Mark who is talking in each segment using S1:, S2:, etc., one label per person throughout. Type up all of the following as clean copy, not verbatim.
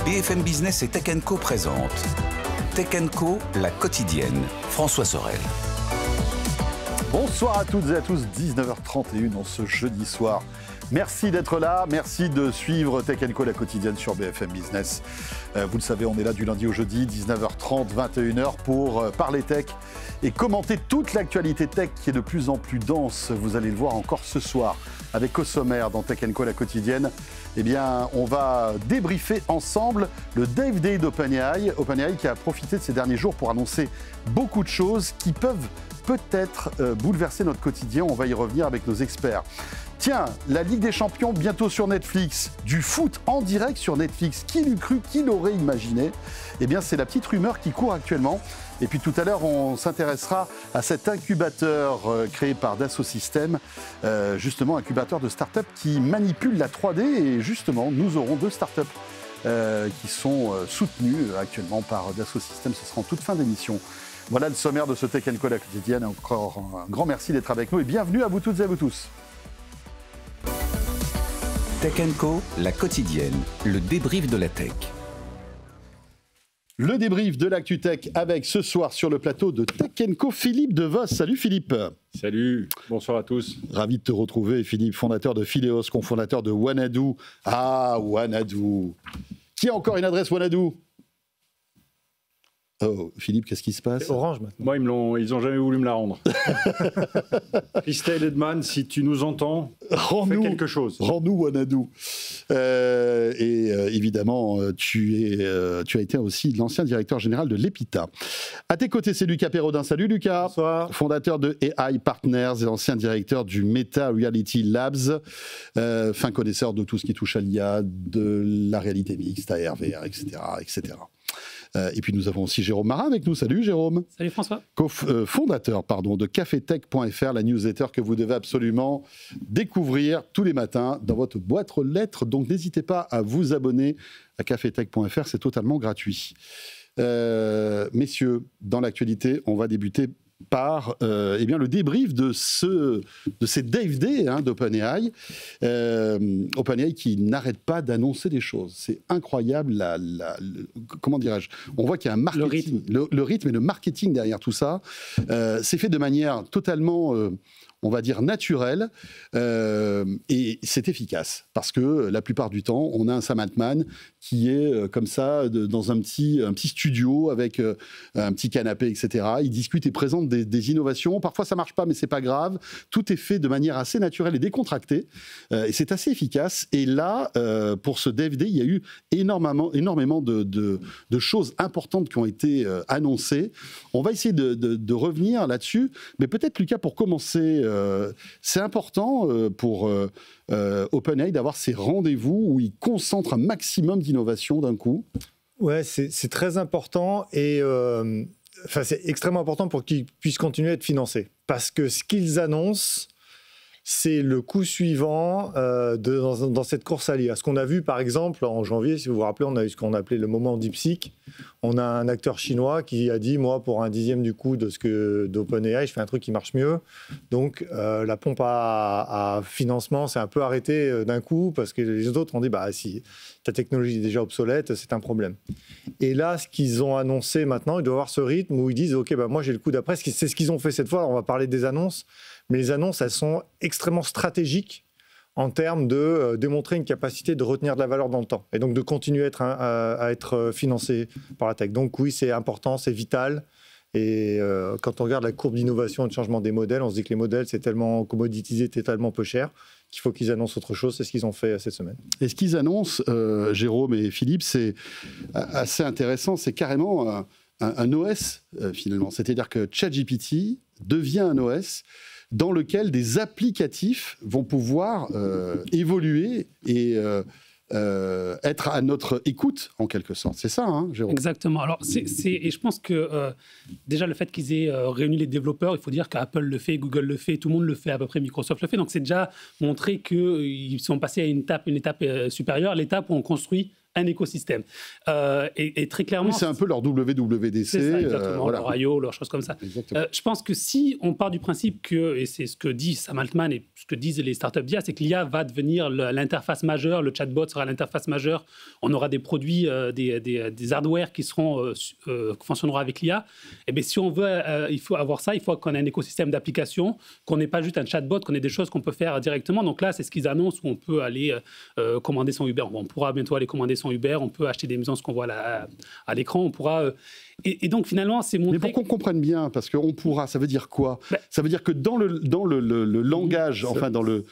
S1: BFM Business et Tech Co présente Tech Co, la quotidienne. François Sorel.
S2: Bonsoir à toutes et à tous, 19h31 en ce jeudi soir. Merci d'être là, merci de suivre Tech Co, la quotidienne sur BFM Business. Vous le savez, on est là du lundi au jeudi, 19h30, 21h pour parler tech et commenter toute l'actualité tech qui est de plus en plus dense. Vous allez le voir encore ce soir avec au sommaire dans Tech Co, la quotidienne. Eh bien, on va débriefer ensemble le Dev Day d'OpenAI. OpenAI qui a profité de ces derniers jours pour annoncer beaucoup de choses qui peuvent peut-être bouleverser notre quotidien. On va y revenir avec nos experts. Tiens, la Ligue des Champions bientôt sur Netflix, du foot en direct sur Netflix. Qui l'eût cru, qui l'aurait imaginé? Eh bien, c'est la petite rumeur qui court actuellement. Et puis tout à l'heure, on s'intéressera à cet incubateur créé par Dassault Systèmes, justement incubateur de start-up qui manipule la 3D. Et justement, nous aurons deux start-up qui sont soutenues actuellement par Dassault Systèmes. Ce sera en toute fin d'émission. Voilà le sommaire de ce Tech Co, la quotidienne. Encore un grand merci d'être avec nous et bienvenue à vous toutes et à vous tous.
S1: Tech Co, la quotidienne, le débrief de la tech.
S2: Le débrief de l'actu tech avec ce soir sur le plateau de Tech Co, Philippe Devos. Salut Philippe.
S3: Salut, bonsoir à tous.
S2: Ravi de te retrouver Philippe, fondateur de Phileos, cofondateur de Wanadoo. Ah, Wanadoo. Qui a encore une adresse Wanadoo? Oh, Philippe, qu'est-ce qui se passe?
S3: Orange maintenant. Moi, ils n'ont jamais voulu me la rendre. Christelle Edman, si tu nous entends, fais quelque chose.
S2: Rends-nous Wanadoo. Évidemment, tu as été aussi l'ancien directeur général de l'EPITA. À tes côtés, c'est Lucas Perrodin. Salut Lucas.
S3: Bonsoir.
S2: Fondateur de AI Partners et ancien directeur du Meta Reality Labs. Fin connaisseur de tout ce qui touche à l'IA, de la réalité mixte, AR, VR, etc. etc. Et puis nous avons aussi Jérôme Marin avec nous. Salut Jérôme.
S4: Salut François.
S2: Fondateur de cafetech.fr, la newsletter que vous devez absolument découvrir tous les matins dans votre boîte aux lettres. Donc n'hésitez pas à vous abonner à cafetech.fr, c'est totalement gratuit. Messieurs, dans l'actualité, on va débuter par le débrief de ces Dev Day d'OpenAI. OpenAI qui n'arrête pas d'annoncer des choses. C'est incroyable, comment dirais-je? On voit qu'il y a un marketing, le rythme et le marketing derrière tout ça. C'est fait de manière totalement... on va dire naturel, et c'est efficace, parce que la plupart du temps, on a un Sam Altman qui est comme ça, dans un petit studio, avec un petit canapé, etc. Il discute et présente des innovations. Parfois, ça ne marche pas, mais ce n'est pas grave. Tout est fait de manière assez naturelle et décontractée, et c'est assez efficace. Et là, pour ce Dev Day, il y a eu énormément de choses importantes qui ont été annoncées. On va essayer de revenir là-dessus, mais peut-être, Lucas, pour commencer... c'est important pour OpenAI d'avoir ces rendez-vous où ils concentrent un maximum d'innovation d'un coup.
S5: Ouais, c'est très important et c'est extrêmement important pour qu'ils puissent continuer à être financés. Parce que ce qu'ils annoncent, c'est le coup suivant dans cette course à l'IA. Ce qu'on a vu, par exemple, en janvier, si vous vous rappelez, on a eu ce qu'on appelait le moment DeepSeek. On a un acteur chinois qui a dit, moi, pour un dixième du coût d'OpenAI, je fais un truc qui marche mieux. Donc, la pompe à financement s'est un peu arrêtée d'un coup parce que les autres ont dit, si ta technologie est déjà obsolète, c'est un problème. Et là, ce qu'ils ont annoncé maintenant, ils doivent avoir ce rythme où ils disent, OK, moi, j'ai le coup d'après. C'est ce qu'ils ont fait cette fois. Alors, on va parler des annonces. Mais les annonces, elles sont extrêmement stratégiques en termes de démontrer une capacité de retenir de la valeur dans le temps et donc de continuer à être financé par la tech. Donc oui, c'est important, c'est vital. Et quand on regarde la courbe d'innovation et de changement des modèles, on se dit que les modèles, c'est tellement commoditisé, c'est tellement peu cher qu'il faut qu'ils annoncent autre chose. C'est ce qu'ils ont fait cette semaine.
S2: Et ce qu'ils annoncent, Jérôme et Philippe, c'est assez intéressant. C'est carrément un OS, finalement. C'est-à-dire que ChatGPT devient un OS dans lequel des applicatifs vont pouvoir évoluer et être à notre écoute, en quelque sorte. C'est ça, Jérôme?
S4: Exactement. Alors, et je pense que déjà, le fait qu'ils aient réuni les développeurs, il faut dire qu'Apple le fait, Google le fait, tout le monde le fait, à peu près Microsoft le fait. Donc, c'est déjà montré qu'ils sont passés à une étape supérieure, l'étape où on construit un écosystème. Et très clairement...
S2: Oui, c'est un peu leur WWDC.
S4: C'est ça, exactement,
S2: voilà.
S4: leur I.O., leur choses comme ça. Je pense que si on part du principe que, et c'est ce que dit Sam Altman et ce que disent les startups d'IA, c'est que l'IA va devenir l'interface majeure, le chatbot sera l'interface majeure, on aura des produits, des hardware qui fonctionneront avec l'IA. Et bien si on veut, il faut avoir ça, il faut qu'on ait un écosystème d'applications, qu'on n'ait pas juste un chatbot, qu'on ait des choses qu'on peut faire directement. Donc là, c'est ce qu'ils annoncent où on peut aller commander son Uber. On pourra bientôt aller commander son Uber, on peut acheter des maisons, ce qu'on voit là, à l'écran, on pourra... Et donc finalement, c'est montré...
S2: Mais pour qu'on comprenne bien, parce qu'on pourra, ça veut dire quoi? Ça veut dire que dans le langage, enfin dans le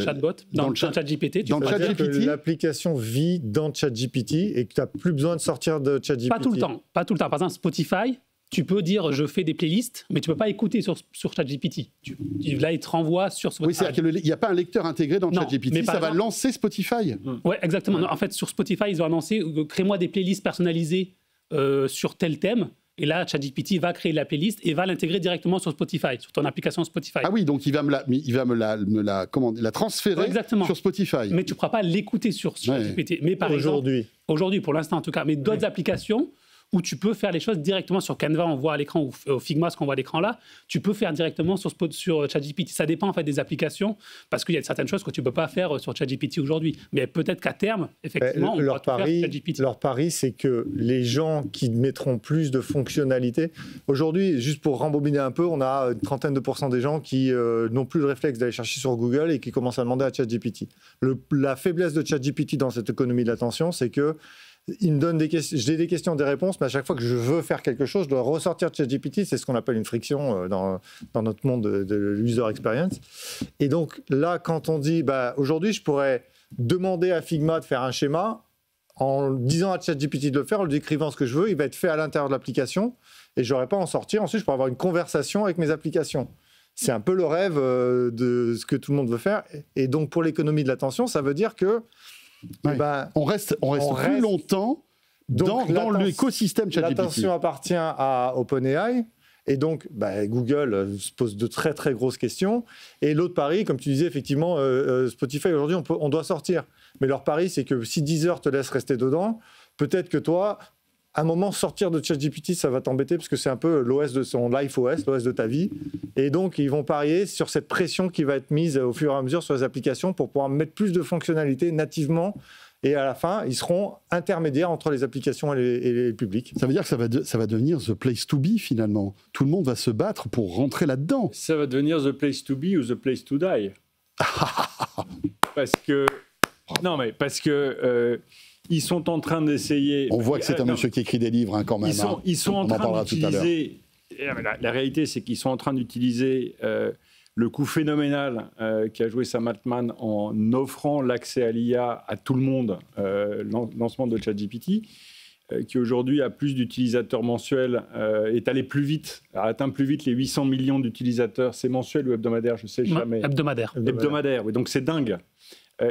S4: chatbot, dans le ChatGPT,
S5: dans le ChatGPT, l'application vit dans ChatGPT et que tu n'as plus besoin de sortir de ChatGPT.
S4: Pas tout le temps. Par exemple, Spotify, tu peux dire je fais des playlists, mais tu ne peux pas écouter sur ChatGPT. Là, il te renvoie sur Spotify.
S2: Oui, c'est-à-dire qu'il n'y a pas un lecteur intégré dans ChatGPT, ça va lancer Spotify.
S4: Oui, exactement. Non, en fait, sur Spotify, ils ont annoncé crée-moi des playlists personnalisées sur tel thème. Et là, ChatGPT va créer la playlist et va l'intégrer directement sur Spotify, sur ton application Spotify.
S2: Ah oui, donc il va me la transférer sur Spotify.
S4: Mais tu ne pourras pas l'écouter sur ChatGPT. Mais par exemple, aujourd'hui, pour l'instant en tout cas, mais d'autres applications où tu peux faire les choses directement sur Canva, on voit à l'écran, ou Figma, ce qu'on voit à l'écran là, tu peux faire directement sur ChatGPT. Ça dépend en fait des applications, parce qu'il y a certaines choses que tu ne peux pas faire sur ChatGPT aujourd'hui. Mais peut-être qu'à terme, effectivement, on pourra tout faire sur ChatGPT.
S5: Leur pari, c'est que les gens qui mettront plus de fonctionnalités... Aujourd'hui, juste pour rembobiner un peu, on a une trentaine de % des gens qui n'ont plus le réflexe d'aller chercher sur Google et qui commencent à demander à ChatGPT. La faiblesse de ChatGPT dans cette économie de l'attention, c'est que il me donne j'ai des questions, des réponses, mais à chaque fois que je veux faire quelque chose, je dois ressortir de ChatGPT. C'est ce qu'on appelle une friction dans notre monde de user experience. Et donc là, quand on dit, aujourd'hui, je pourrais demander à Figma de faire un schéma, en disant à ChatGPT de le faire, en lui décrivant ce que je veux, il va être fait à l'intérieur de l'application, et je n'aurai pas à en sortir. Ensuite, je pourrais avoir une conversation avec mes applications. C'est un peu le rêve de ce que tout le monde veut faire. Et donc, pour l'économie de l'attention, ça veut dire que on reste
S2: plus longtemps dans l'écosystème ChatGPT.
S5: L'attention appartient à OpenAI. Et donc, Google se pose de très, très grosses questions. Et l'autre pari, comme tu disais, effectivement, Spotify, aujourd'hui, on doit sortir. Mais leur pari, c'est que si Deezer te laisse rester dedans, peut-être que toi, à un moment, sortir de ChatGPT, ça va t'embêter parce que c'est un peu l'OS de son life OS, l'OS de ta vie. Et donc, ils vont parier sur cette pression qui va être mise au fur et à mesure sur les applications pour pouvoir mettre plus de fonctionnalités nativement. Et à la fin, ils seront intermédiaires entre les applications et les publics.
S2: Ça veut dire que ça va devenir the place to be, finalement. Tout le monde va se battre pour rentrer là-dedans.
S3: Ça va devenir the place to be ou the place to die. Parce que... Non, mais parce que... ils sont en train d'essayer...
S2: On voit que c'est un monsieur qui écrit des livres, quand même.
S3: Ils sont en train d'utiliser... La réalité, c'est qu'ils sont en train d'utiliser le coup phénoménal qu'a joué Sam Altman en offrant l'accès à l'IA à tout le monde, lancement de ChatGPT, qui aujourd'hui a plus d'utilisateurs mensuels, est allé plus vite, a atteint plus vite les 800 millions d'utilisateurs. C'est mensuel ou hebdomadaire, je ne sais jamais.
S4: Hebdomadaire.
S3: Hebdomadaire, oui, donc c'est dingue.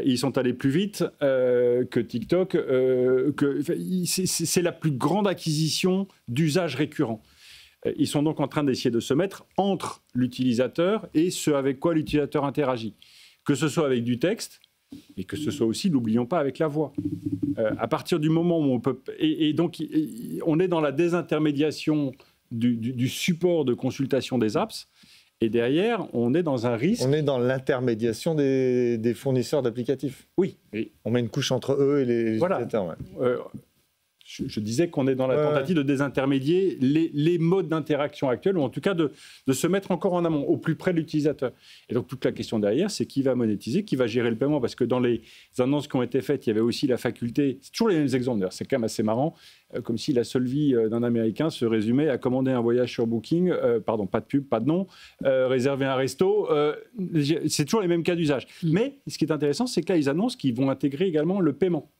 S3: Ils sont allés plus vite que TikTok. C'est la plus grande acquisition d'usages récurrents. Ils sont donc en train d'essayer de se mettre entre l'utilisateur et ce avec quoi l'utilisateur interagit. Que ce soit avec du texte, et que ce soit aussi, n'oublions pas, avec la voix. À partir du moment où on peut... Et donc, on est dans la désintermédiation du support de consultation des apps. Et derrière, on est dans un risque...
S5: On est dans l'intermédiation des fournisseurs d'applicatifs.
S3: Oui.
S5: On met une couche entre eux et les utilisateurs. Ouais.
S3: Je disais qu'on est dans la tentative de désintermédier les modes d'interaction actuels, ou en tout cas de se mettre encore en amont, au plus près de l'utilisateur. Et donc toute la question derrière, c'est qui va monétiser, qui va gérer le paiement, parce que dans les annonces qui ont été faites, il y avait aussi la faculté, c'est toujours les mêmes exemples d'ailleurs, c'est quand même assez marrant, comme si la seule vie d'un Américain se résumait à commander un voyage sur Booking, pardon, pas de pub, pas de nom, réserver un resto, c'est toujours les mêmes cas d'usage. Mais ce qui est intéressant, c'est que là, ils annoncent qu'ils vont intégrer également le paiement.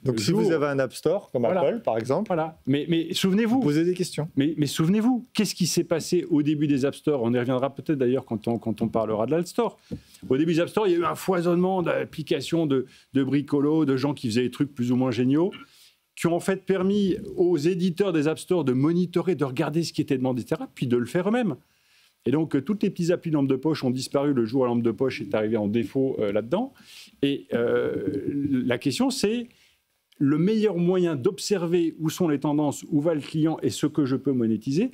S5: Donc, si vous avez un App Store, comme Apple, par exemple,
S3: mais souvenez-vous...
S5: Posez des questions.
S3: Mais souvenez-vous, qu'est-ce qui s'est passé au début des App Store? On y reviendra peut-être d'ailleurs quand on parlera de l'App Store. Au début des App Store, il y a eu un foisonnement d'applications, de bricolos, de gens qui faisaient des trucs plus ou moins géniaux, qui ont en fait permis aux éditeurs des App Store de monitorer, de regarder ce qui était demandé, etc., puis de le faire eux-mêmes. Et donc, toutes les petites applis lampe de poche ont disparu le jour où la lampe de poche est arrivée en défaut là-dedans. Et la question, c'est le meilleur moyen d'observer où sont les tendances, où va le client et ce que je peux monétiser,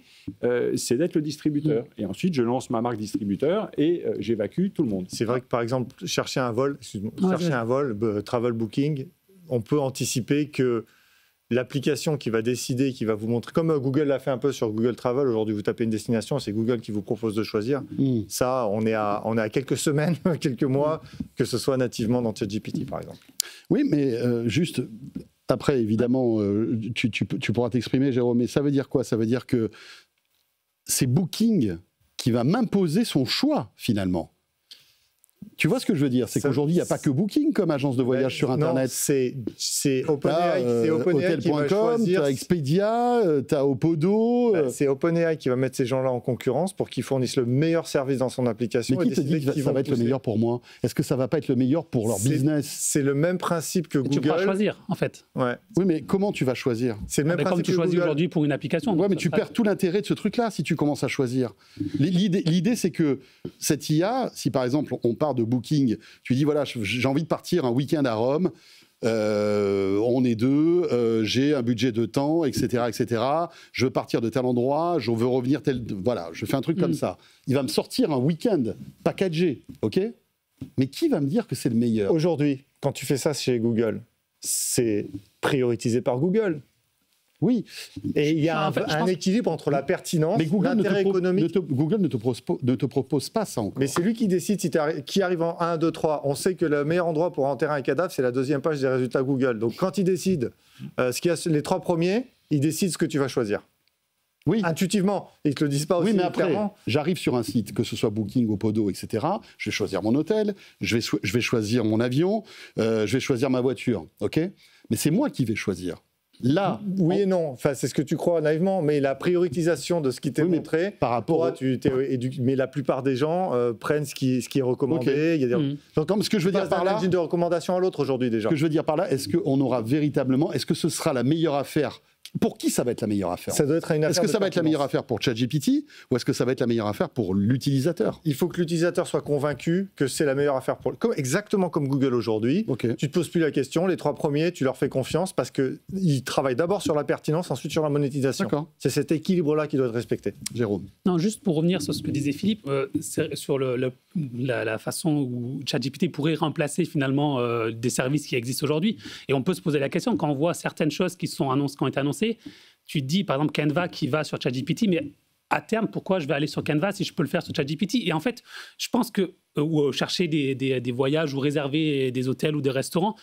S3: c'est d'être le distributeur. Et ensuite, je lance ma marque distributeur et j'évacue tout le monde.
S5: C'est vrai que, par exemple, chercher un vol, travel booking, on peut anticiper que l'application qui va décider, qui va vous montrer, comme Google l'a fait un peu sur Google Travel, aujourd'hui vous tapez une destination, c'est Google qui vous propose de choisir. Ça, on est à quelques semaines, quelques mois, que ce soit nativement dans ChatGPT par exemple.
S2: Oui, mais juste, après évidemment, tu pourras t'exprimer Jérôme, mais ça veut dire quoi? Ça veut dire que c'est Booking qui va m'imposer son choix finalement. Tu vois ce que je veux dire? C'est qu'aujourd'hui, il n'y a pas que Booking comme agence de voyage sur Internet.
S5: Non, c'est OpenAI.
S2: Hotel.com, tu as Expedia, tu as Opodo.
S5: C'est OpenAI qui va mettre ces gens-là en concurrence pour qu'ils fournissent le meilleur service dans son application.
S2: Mais qui te dit que ça va être le meilleur pour moi? Est-ce que ça ne va pas être le meilleur pour leur business?
S5: C'est le même principe que Google.
S4: Tu pourras choisir, en fait.
S5: Ouais.
S2: Oui, mais comment tu vas choisir?
S5: C'est le même principe
S4: comme tu choisis aujourd'hui pour une application.
S2: Oui, mais tu perds tout l'intérêt de ce truc-là si tu commences à choisir. L'idée, c'est que cette IA, si par exemple on part de Booking, tu dis voilà, j'ai envie de partir un week-end à Rome, on est deux, j'ai un budget de temps, etc., etc. Je veux partir de tel endroit, je veux revenir voilà, je fais un truc comme ça. Il va me sortir un week-end packagé, ok? Mais qui va me dire que c'est le meilleur?
S5: Aujourd'hui, quand tu fais ça chez Google, c'est prioritisé par Google.
S2: Oui.
S5: Et il y a un équilibre entre la pertinence, l'intérêt économique.
S2: Google ne te propose pas ça encore.
S5: Mais c'est lui qui décide qui arrive en 1, 2, 3. On sait que le meilleur endroit pour enterrer un cadavre, c'est la deuxième page des résultats Google. Donc quand il décide les 3 premiers, il décide ce que tu vas choisir.
S2: Oui.
S5: Intuitivement. Ils ne te le disent pas aussi
S2: mais après,
S5: clairement.
S2: J'arrive sur un site, que ce soit Booking, Opodo, etc. Je vais choisir mon hôtel, je vais choisir mon avion, je vais choisir ma voiture. Ok? Mais c'est moi qui vais choisir. Là,
S5: oui et non, enfin, c'est ce que tu crois naïvement, mais la prioritisation de ce qui t'est montré,
S2: par rapport
S5: mais la plupart des gens prennent ce qui est recommandé. Okay. Il y a
S2: Donc, ce que je veux dire par là,
S5: d'une recommandation à l'autre aujourd'hui déjà.
S2: Ce que je veux dire par là, est-ce qu'on aura véritablement, est-ce que ce sera la meilleure affaire? Pour qui ça va être la meilleure affaire?
S5: Ça doit être une affaire.
S2: Est-ce que ça va être la meilleure affaire pour ChatGPT ou est-ce que ça va être la meilleure affaire pour l'utilisateur?
S5: Il faut que l'utilisateur soit convaincu que c'est la meilleure affaire pour exactement comme Google aujourd'hui.
S2: Okay.
S5: Tu te poses plus la question, les 3 premiers, tu leur fais confiance parce qu'ils travaillent d'abord sur la pertinence, ensuite sur la monétisation. C'est cet équilibre-là qui doit être respecté.
S2: Jérôme.
S4: Non, juste pour revenir sur ce que disait Philippe, sur la façon où ChatGPT pourrait remplacer finalement des services qui existent aujourd'hui. Et on peut se poser la question, quand on voit certaines choses qui ont été annoncées, tu te dis, par exemple, Canva qui va sur ChatGPT, mais à terme, pourquoi je vais aller sur Canva si je peux le faire sur ChatGPT? Et en fait, je pense que, ou chercher des voyages ou réserver des hôtels ou des restaurants,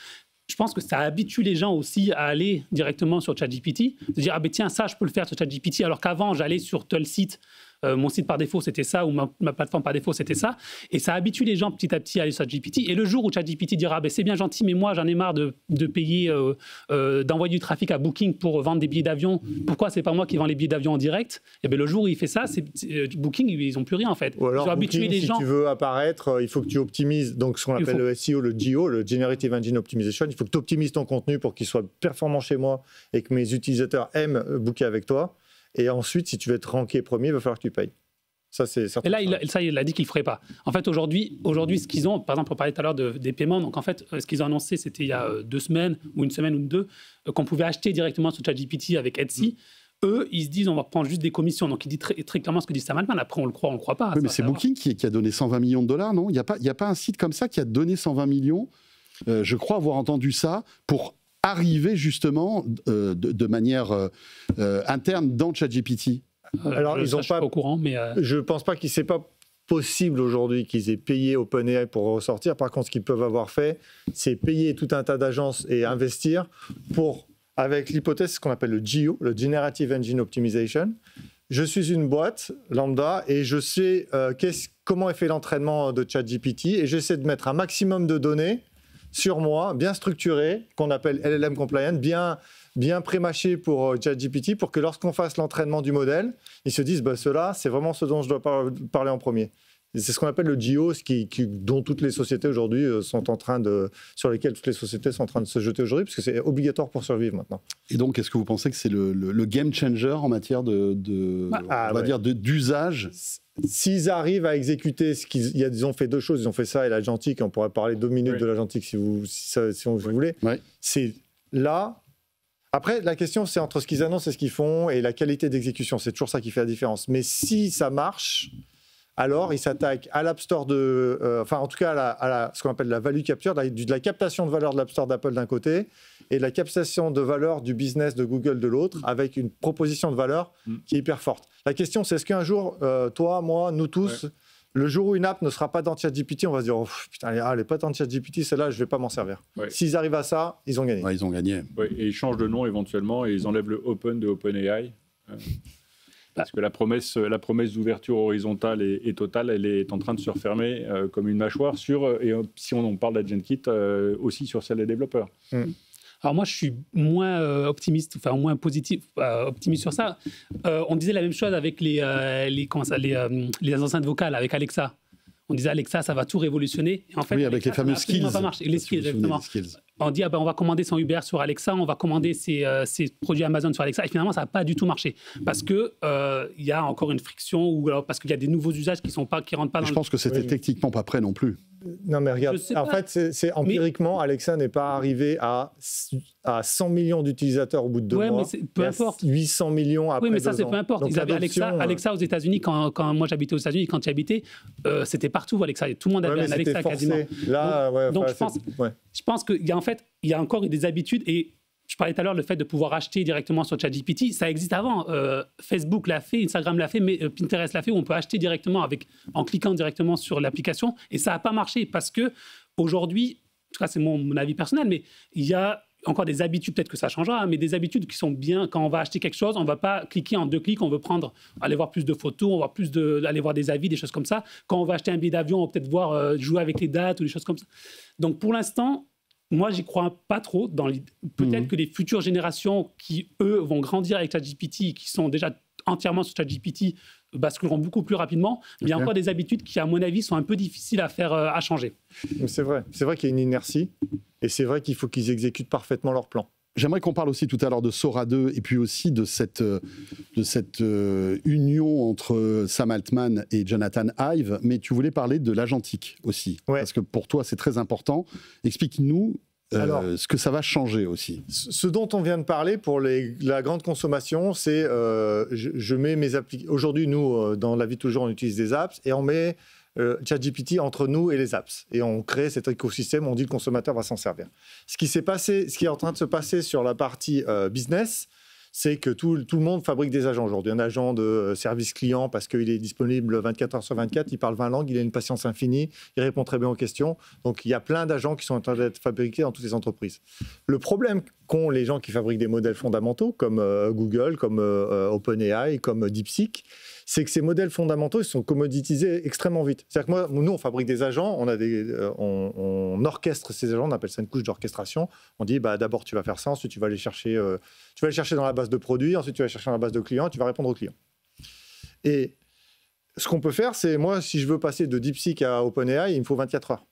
S4: je pense que ça habitue les gens aussi à aller directement sur ChatGPT, de dire, ah ben tiens, ça, je peux le faire sur ChatGPT, alors qu'avant, j'allais sur tel site, mon site par défaut, c'était ça, ou ma plateforme par défaut, c'était ça. Et ça habitue les gens petit à petit à aller sur ChatGPT. Et le jour où ChatGPT dira, ben, c'est bien gentil, mais moi, j'en ai marre de payer, d'envoyer du trafic à Booking pour vendre des billets d'avion. Pourquoi c'est pas moi qui vends les billets d'avion en direct? Et ben, le jour où il fait ça, Booking, ils n'ont plus rien, en fait.
S5: Ou alors,
S4: ils ont habitué les gens.
S5: Si tu veux apparaître, il faut que tu optimises, donc ce qu'on appelle le SEO, le GO, le Generative Engine Optimization. Il faut que tu optimises ton contenu pour qu'il soit performant chez moi et que mes utilisateurs aiment booker avec toi. Et ensuite, si tu veux être ranké premier, il va falloir que tu payes. Ça, c'est certain.
S4: Et là, il a dit qu'il ne le ferait pas. En fait, aujourd'hui, ce qu'ils ont, par exemple, on parlait tout à l'heure des paiements. Donc, en fait, ce qu'ils ont annoncé, c'était il y a 2 semaines, ou 1 semaine ou 2, qu'on pouvait acheter directement sur ChatGPT avec Etsy. Eux, ils se disent, on va prendre juste des commissions. Donc, il dit très, très clairement ce que dit Sam Altman. Après, on le croit pas.
S2: Oui, mais c'est Booking qui a donné 120 millions de dollars, non? Il n'y a pas un site comme ça qui a donné 120 millions. Je crois avoir entendu ça pour arriver justement de manière interne dans ChatGPT.
S4: Alors, ils ont pas au courant, mais
S5: je pense pas c'est pas possible aujourd'hui qu'ils aient payé OpenAI pour ressortir. Par contre, ce qu'ils peuvent avoir fait, c'est payer tout un tas d'agences et investir pour, avec l'hypothèse, ce qu'on appelle le GO, le Generative Engine Optimization. Je suis une boîte lambda et je sais comment est fait l'entraînement de ChatGPT et j'essaie de mettre un maximum de données sur moi, bien structurées, qu'on appelle LLM compliant, bien pré-mâché pour ChatGPT, pour que lorsqu'on fasse l'entraînement du modèle, ils se disent, cela, c'est vraiment ce dont je dois parler en premier. C'est ce qu'on appelle le GEO, dont toutes les sociétés aujourd'hui sur lesquelles toutes les sociétés sont en train de se jeter aujourd'hui, parce que c'est obligatoire pour survivre maintenant.
S2: Et donc, est-ce que vous pensez que c'est le game changer en matière d'usage?
S5: S'ils arrivent à exécuter ils ont fait 2 choses, ils ont fait ça et l'agentique, on pourrait parler 2 minutes de l'agentique si vous voulez. Ouais. C'est là. Après, la question, c'est entre ce qu'ils annoncent et ce qu'ils font et la qualité d'exécution. C'est toujours ça qui fait la différence. Mais si ça marche, alors ils s'attaquent à l'App Store en tout cas à ce qu'on appelle la value capture, de la captation de valeur de l'App Store d'Apple d'un côté et de la captation de valeur du business de Google de l'autre, avec une proposition de valeur qui est hyper forte. La question, c'est est-ce qu'un jour, toi, moi, nous tous, le jour où une app ne sera pas dans ChatGPT, on va se dire, oh, putain, elle n'est pas dans ChatGPT, celle-là, je ne vais pas m'en servir. Ouais. S'ils arrivent à ça, ils ont gagné.
S2: Ouais, ils ont gagné.
S3: Ouais, et ils changent de nom éventuellement et ils enlèvent le Open de OpenAI. Parce que la promesse d'ouverture horizontale et totale, elle est en train de se refermer comme une mâchoire et si on parle d'AgentKit, aussi sur celle des développeurs.
S4: Alors moi, je suis moins optimiste sur ça. On disait la même chose avec les enceintes vocales, avec Alexa. On disait Alexa, ça va tout révolutionner. Et en fait,
S2: oui, avec
S4: Alexa,
S2: les fameux skills.
S4: Pas marché. Les skills, exactement. On dit on va commander son Uber sur Alexa, on va commander ses produits Amazon sur Alexa. Et finalement, ça n'a pas du tout marché parce que y a encore une friction ou alors parce qu'il y a des nouveaux usages qui rentrent pas dans.
S2: Je pense que c'était techniquement pas prêt non plus.
S5: Non mais regarde, en fait, c'est empiriquement, Alexa n'est pas arrivé à 100 millions d'utilisateurs au bout de 2 mois.
S4: Mais peu importe.
S5: 800 millions après 2 ans.
S4: Oui, mais ça, c'est peu importe.
S5: Donc,
S4: ils avaient Alexa aux États-Unis quand moi j'habitais aux États-Unis. Quand tu habitais, c'était partout Alexa. Tout le monde avait un Alexa quasiment.
S5: Là,
S4: donc je pense qu'il y a encore des habitudes et. Je parlais tout à l'heure, le fait de pouvoir acheter directement sur ChatGPT, ça existe avant. Facebook l'a fait, Instagram l'a fait, mais Pinterest l'a fait, où on peut acheter directement en cliquant directement sur l'application. Et ça n'a pas marché parce qu'aujourd'hui, en tout cas c'est mon avis personnel, mais il y a encore des habitudes, peut-être que ça changera, mais des habitudes qui sont bien. Quand on va acheter quelque chose, on ne va pas cliquer en 2 clics, on veut aller voir plus de photos, on va aller voir des avis, des choses comme ça. Quand on va acheter un billet d'avion, on va peut-être jouer avec les dates ou des choses comme ça. Donc pour l'instant, moi, j'y crois pas trop. Peut-être que les futures générations qui, eux, vont grandir avec ChatGPT, qui sont déjà entièrement sur ChatGPT, basculeront beaucoup plus rapidement. Mais il y a encore des habitudes qui, à mon avis, sont un peu difficiles à changer.
S5: C'est vrai qu'il y a une inertie. Et c'est vrai qu'il faut qu'ils exécutent parfaitement leur plan.
S2: J'aimerais qu'on parle aussi tout à l'heure de Sora 2 et puis aussi de cette union entre Sam Altman et Jonathan Ive, mais tu voulais parler de l'agentique aussi, parce que pour toi c'est très important. Explique-nous ce que ça va changer aussi.
S5: Ce dont on vient de parler pour la grande consommation, c'est je mets mes applications. Aujourd'hui, nous, dans la vie de tous les jours, on utilise des apps et on met ChatGPT entre nous et les apps. Et on crée cet écosystème, on dit que le consommateur va s'en servir. Ce qui est en train de se passer sur la partie business, c'est que tout le monde fabrique des agents aujourd'hui. Un agent de service client parce qu'il est disponible 24 heures sur 24, il parle 20 langues, il a une patience infinie, il répond très bien aux questions. Donc il y a plein d'agents qui sont en train d'être fabriqués dans toutes les entreprises. Le problème qu'ont les gens qui fabriquent des modèles fondamentaux comme Google, comme OpenAI, comme DeepSeek, c'est que ces modèles fondamentaux ils sont commoditisés extrêmement vite. C'est-à-dire que nous, on fabrique des agents, on orchestre ces agents, on appelle ça une couche d'orchestration. On dit, d'abord, tu vas faire ça, ensuite, tu vas aller chercher dans la base de produits, ensuite, tu vas chercher dans la base de clients, tu vas répondre aux clients. Et ce qu'on peut faire, c'est, moi, si je veux passer de DeepSeek à OpenAI, il me faut 24 heures.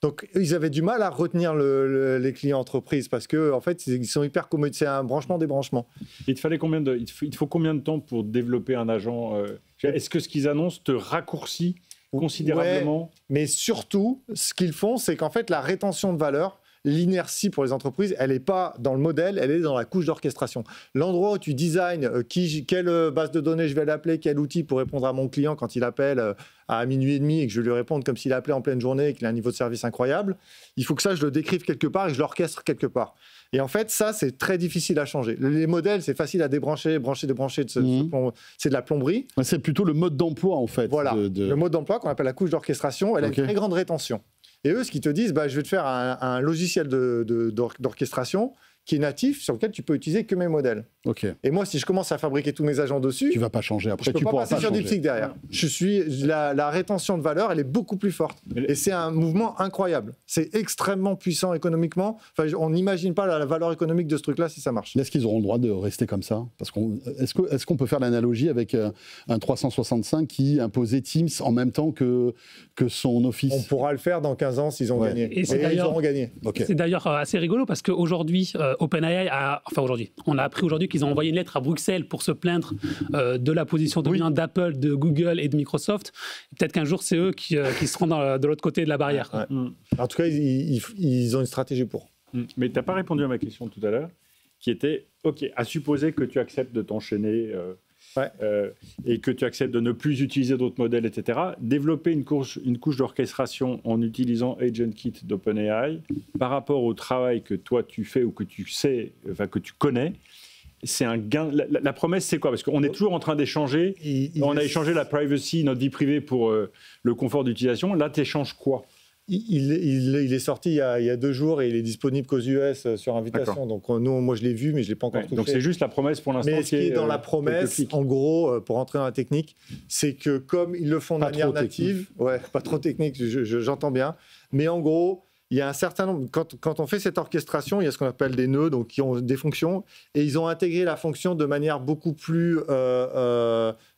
S5: Donc, ils avaient du mal à retenir les clients entreprises parce qu'en fait, ils sont hyper commodités. C'est un branchement-débranchement.
S3: Il te faut combien de temps pour développer un agent Est-ce que ce qu'ils annoncent te raccourcit considérablement?
S5: Ouais, mais surtout, ce qu'ils font, c'est qu'en fait, la rétention de valeur, l'inertie pour les entreprises, elle n'est pas dans le modèle, elle est dans la couche d'orchestration. L'endroit où tu designs quelle base de données je vais l'appeler, quel outil pour répondre à mon client quand il appelle à minuit et demi et que je vais lui répondre comme s'il appelait en pleine journée et qu'il a un niveau de service incroyable, il faut que ça, je le décrive quelque part et que je l'orchestre quelque part. Et en fait, ça, c'est très difficile à changer. Les modèles, c'est facile à débrancher, débrancher, c'est de la plomberie.
S2: C'est plutôt le mode d'emploi, en fait.
S5: Voilà, le mode d'emploi qu'on appelle la couche d'orchestration, elle a une très grande rétention. Et eux, ce qu'ils te disent, je vais te faire un logiciel d'orchestration qui est natif, sur lequel tu peux utiliser que mes modèles.
S2: Ok.
S5: Et moi, si je commence à fabriquer tous mes agents dessus,
S2: Tu vas pas changer après.
S5: je peux
S2: Tu
S5: pas
S2: pourras
S5: passer
S2: pas
S5: sur
S2: changer.
S5: DeepSeek derrière. La rétention de valeur, elle est beaucoup plus forte. Et c'est un mouvement incroyable. C'est extrêmement puissant économiquement. Enfin, on n'imagine pas la valeur économique de ce truc-là si ça marche.
S2: Est-ce qu'ils auront le droit de rester comme ça? Parce est-ce qu'on peut faire l'analogie avec un 365 qui imposait Teams en même temps que son Office?
S5: On pourra le faire dans 15 ans s'ils ont gagné.
S4: Et
S5: ils auront gagné.
S2: Ok.
S4: C'est d'ailleurs assez rigolo parce qu'aujourd'hui, OpenAI on a appris aujourd'hui qu'ils ont envoyé une lettre à Bruxelles pour se plaindre de la position dominante d'Apple, de Google et de Microsoft. Peut-être qu'un jour, c'est eux qui seront de l'autre côté de la barrière.
S5: Ouais. En tout cas, ils ont une stratégie pour.
S3: Mais tu n'as pas répondu à ma question tout à l'heure, qui était, OK, à supposer que tu acceptes de t'enchaîner et que tu acceptes de ne plus utiliser d'autres modèles, etc., développer une couche d'orchestration en utilisant AgentKit d'OpenAI par rapport au travail que toi tu fais ou que tu sais, enfin que tu connais, c'est un gain. La promesse, c'est quoi? Parce qu'on est toujours en train d'échanger. On a échangé la privacy, notre vie privée pour le confort d'utilisation. Là, tu échanges quoi?
S5: Il est sorti il y a 2 jours et il est disponible qu'aux US sur invitation. Donc moi je l'ai vu, mais je ne l'ai pas encore touché.
S3: Donc c'est juste la promesse pour l'instant.
S5: Mais ce qui est dans la promesse, en gros, pour rentrer dans la technique, c'est que comme ils le font de manière native, pas trop technique, j'entends bien, mais en gros, il y a un certain nombre, quand on fait cette orchestration, il y a ce qu'on appelle des nœuds, donc qui ont des fonctions, et ils ont intégré la fonction de manière beaucoup plus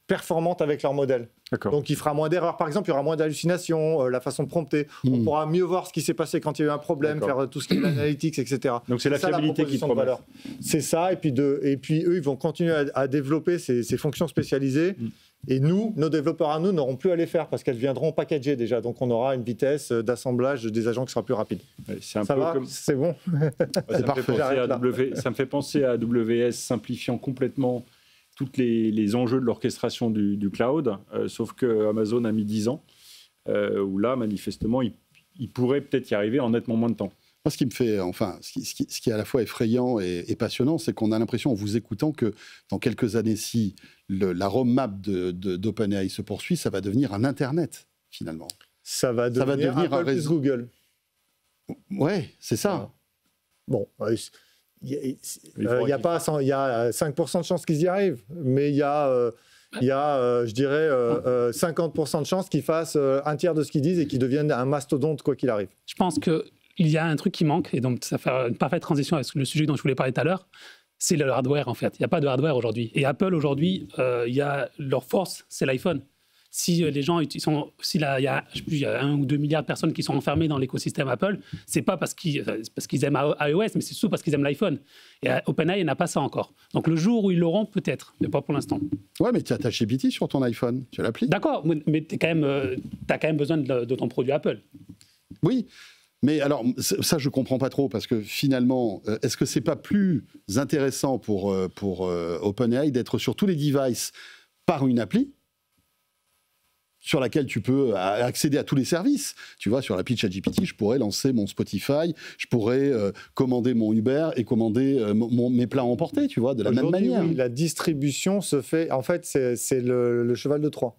S5: performante avec leur modèle. Donc il fera moins d'erreurs, par exemple, il y aura moins d'hallucinations, la façon de prompter, on pourra mieux voir ce qui s'est passé quand il y a eu un problème, faire tout ce qui est l'analytics, etc.
S3: Donc c'est la fiabilité qui promet.
S5: C'est ça, et puis eux, ils vont continuer à développer ces fonctions spécialisées. Et nous, nos développeurs à nous, n'auront plus à les faire parce qu'elles viendront packagées déjà. Donc on aura une vitesse d'assemblage des agents qui sera plus rapide.
S3: C'est un
S5: ça
S3: peu
S5: va,
S3: comme...
S5: c'est bon.
S3: Ça me fait penser à AWS simplifiant complètement tous les enjeux de l'orchestration du cloud, sauf que Amazon a mis 10 ans, où là, manifestement, il pourrait peut-être y arriver en nettement moins de temps.
S2: Moi, ce qui me fait, ce qui est à la fois effrayant et passionnant, c'est qu'on a l'impression, en vous écoutant, que dans quelques années, si la roadmap d'OpenAI se poursuit, ça va devenir un Internet, finalement.
S5: Ça va devenir Apple plus Google.
S2: Ouais, c'est ça.
S5: Bon, il y a 5% de chances qu'ils y arrivent, mais il y a, je dirais, 50% de chances qu'ils fassent un tiers de ce qu'ils disent et qu'ils deviennent un mastodonte, quoi qu'il arrive.
S4: Je pense qu'il y a un truc qui manque, et donc ça fait une parfaite transition avec le sujet dont je voulais parler tout à l'heure, c'est le hardware, en fait. Il n'y a pas de hardware aujourd'hui. Et Apple, aujourd'hui, leur force, c'est l'iPhone. Si les gens, il y a 1 ou 2 milliards de personnes qui sont enfermées dans l'écosystème Apple, c'est pas parce qu'ils aiment iOS, mais c'est surtout parce qu'ils aiment l'iPhone. Et OpenAI n'a pas ça encore. Donc le jour où ils l'auront, peut-être, mais pas pour l'instant.
S2: Ouais, mais tu as ta GPT sur ton iPhone, tu as l'appli.
S4: D'accord, mais tu as quand même besoin de ton produit Apple.
S2: Oui. Mais alors, ça, je ne comprends pas trop, parce que finalement, est-ce que ce n'est pas plus intéressant pour OpenAI d'être sur tous les devices par une appli sur laquelle tu peux accéder à tous les services? Tu vois, sur l'appli de ChatGPT, je pourrais lancer mon Spotify, je pourrais commander mon Uber et commander mes plats emportés, tu vois, de la même manière.
S5: Oui, la distribution se fait... En fait, c'est le cheval de Troie.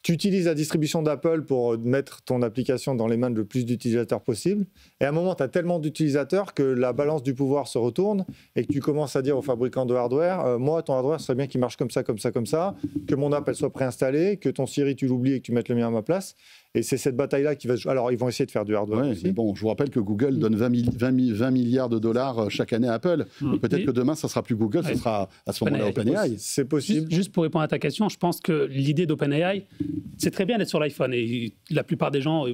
S5: Tu utilises la distribution d'Apple pour mettre ton application dans les mains de le plus d'utilisateurs possible. Et à un moment, tu as tellement d'utilisateurs que la balance du pouvoir se retourne et que tu commences à dire aux fabricants de hardware, moi, ton hardware, ce serait bien qu'il marche comme ça, comme ça, comme ça, que mon app, elle soit préinstallée, que ton Siri, tu l'oublies et que tu mettes le mien à ma place. Et c'est cette bataille-là qui va... Alors, ils vont essayer de faire du hardware aussi.
S2: Mais bon, je vous rappelle que Google donne 20 milliards de dollars chaque année à Apple. Peut-être que demain, ça ne sera plus Google, ça sera à ce moment-là OpenAI.
S5: C'est possible.
S4: Juste pour répondre à ta question, je pense que l'idée d'OpenAI, c'est très bien d'être sur l'iPhone. Et la plupart des gens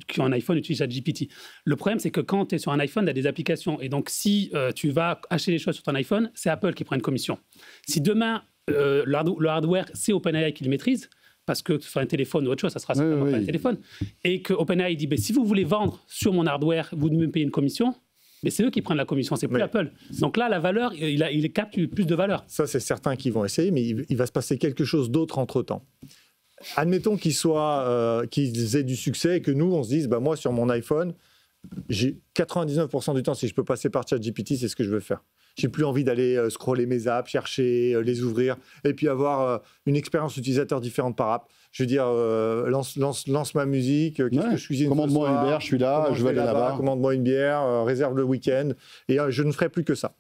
S4: qui ont un iPhone utilisent ChatGPT. Le problème, c'est que quand tu es sur un iPhone, tu as des applications. Et donc, si tu vas acheter les choses sur ton iPhone, c'est Apple qui prend une commission. Si demain, le hardware, c'est OpenAI qui le maîtrise, parce que sur un téléphone ou autre chose, ça sera certainement pas un téléphone, et que OpenAI dit, si vous voulez vendre sur mon hardware, vous devez me payer une commission, mais c'est eux qui prennent la commission, c'est plus Apple. Donc là, la valeur, il capte plus de valeur.
S5: Ça, c'est certain qu'ils vont essayer, mais il va se passer quelque chose d'autre entre-temps. Admettons qu'ils aient du succès et que nous, on se dise, moi, sur mon iPhone, j'ai 99% du temps, si je peux passer par ChatGPT, c'est ce que je veux faire. J'ai plus envie d'aller scroller mes apps, chercher, les ouvrir, et puis avoir une expérience utilisateur différente par app. Je veux dire, lance ma musique, qu'est-ce que je cuisine ce soir,
S2: commande-moi Uber, je suis là, je vais aller là-bas.
S5: Commande-moi une bière, réserve le week-end, et je ne ferai plus que ça.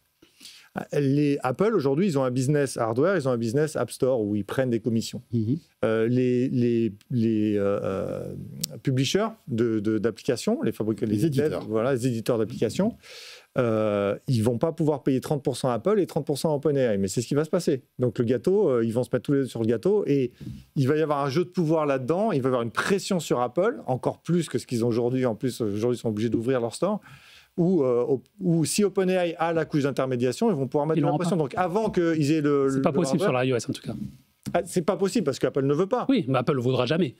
S5: Apple, aujourd'hui, ils ont un business hardware, ils ont un business App Store où ils prennent des commissions. Les publishers d'applications, les éditeurs, les éditeurs d'applications, ils ne vont pas pouvoir payer 30% à Apple et 30% à OpenAI. Mais c'est ce qui va se passer. Donc le gâteau, ils vont se mettre tous les deux sur le gâteau et il va y avoir un jeu de pouvoir là-dedans. Il va y avoir une pression sur Apple, encore plus que ce qu'ils ont aujourd'hui. En plus, aujourd'hui, ils sont obligés d'ouvrir leur store. Ou si OpenAI a la couche d'intermédiation, ils vont pouvoir mettre de la pression. Donc avant qu'ils aient le...
S4: C'est pas possible sur l'iOS en tout cas.
S5: C'est pas possible parce qu'Apple ne veut pas.
S4: Oui, mais Apple ne voudra jamais.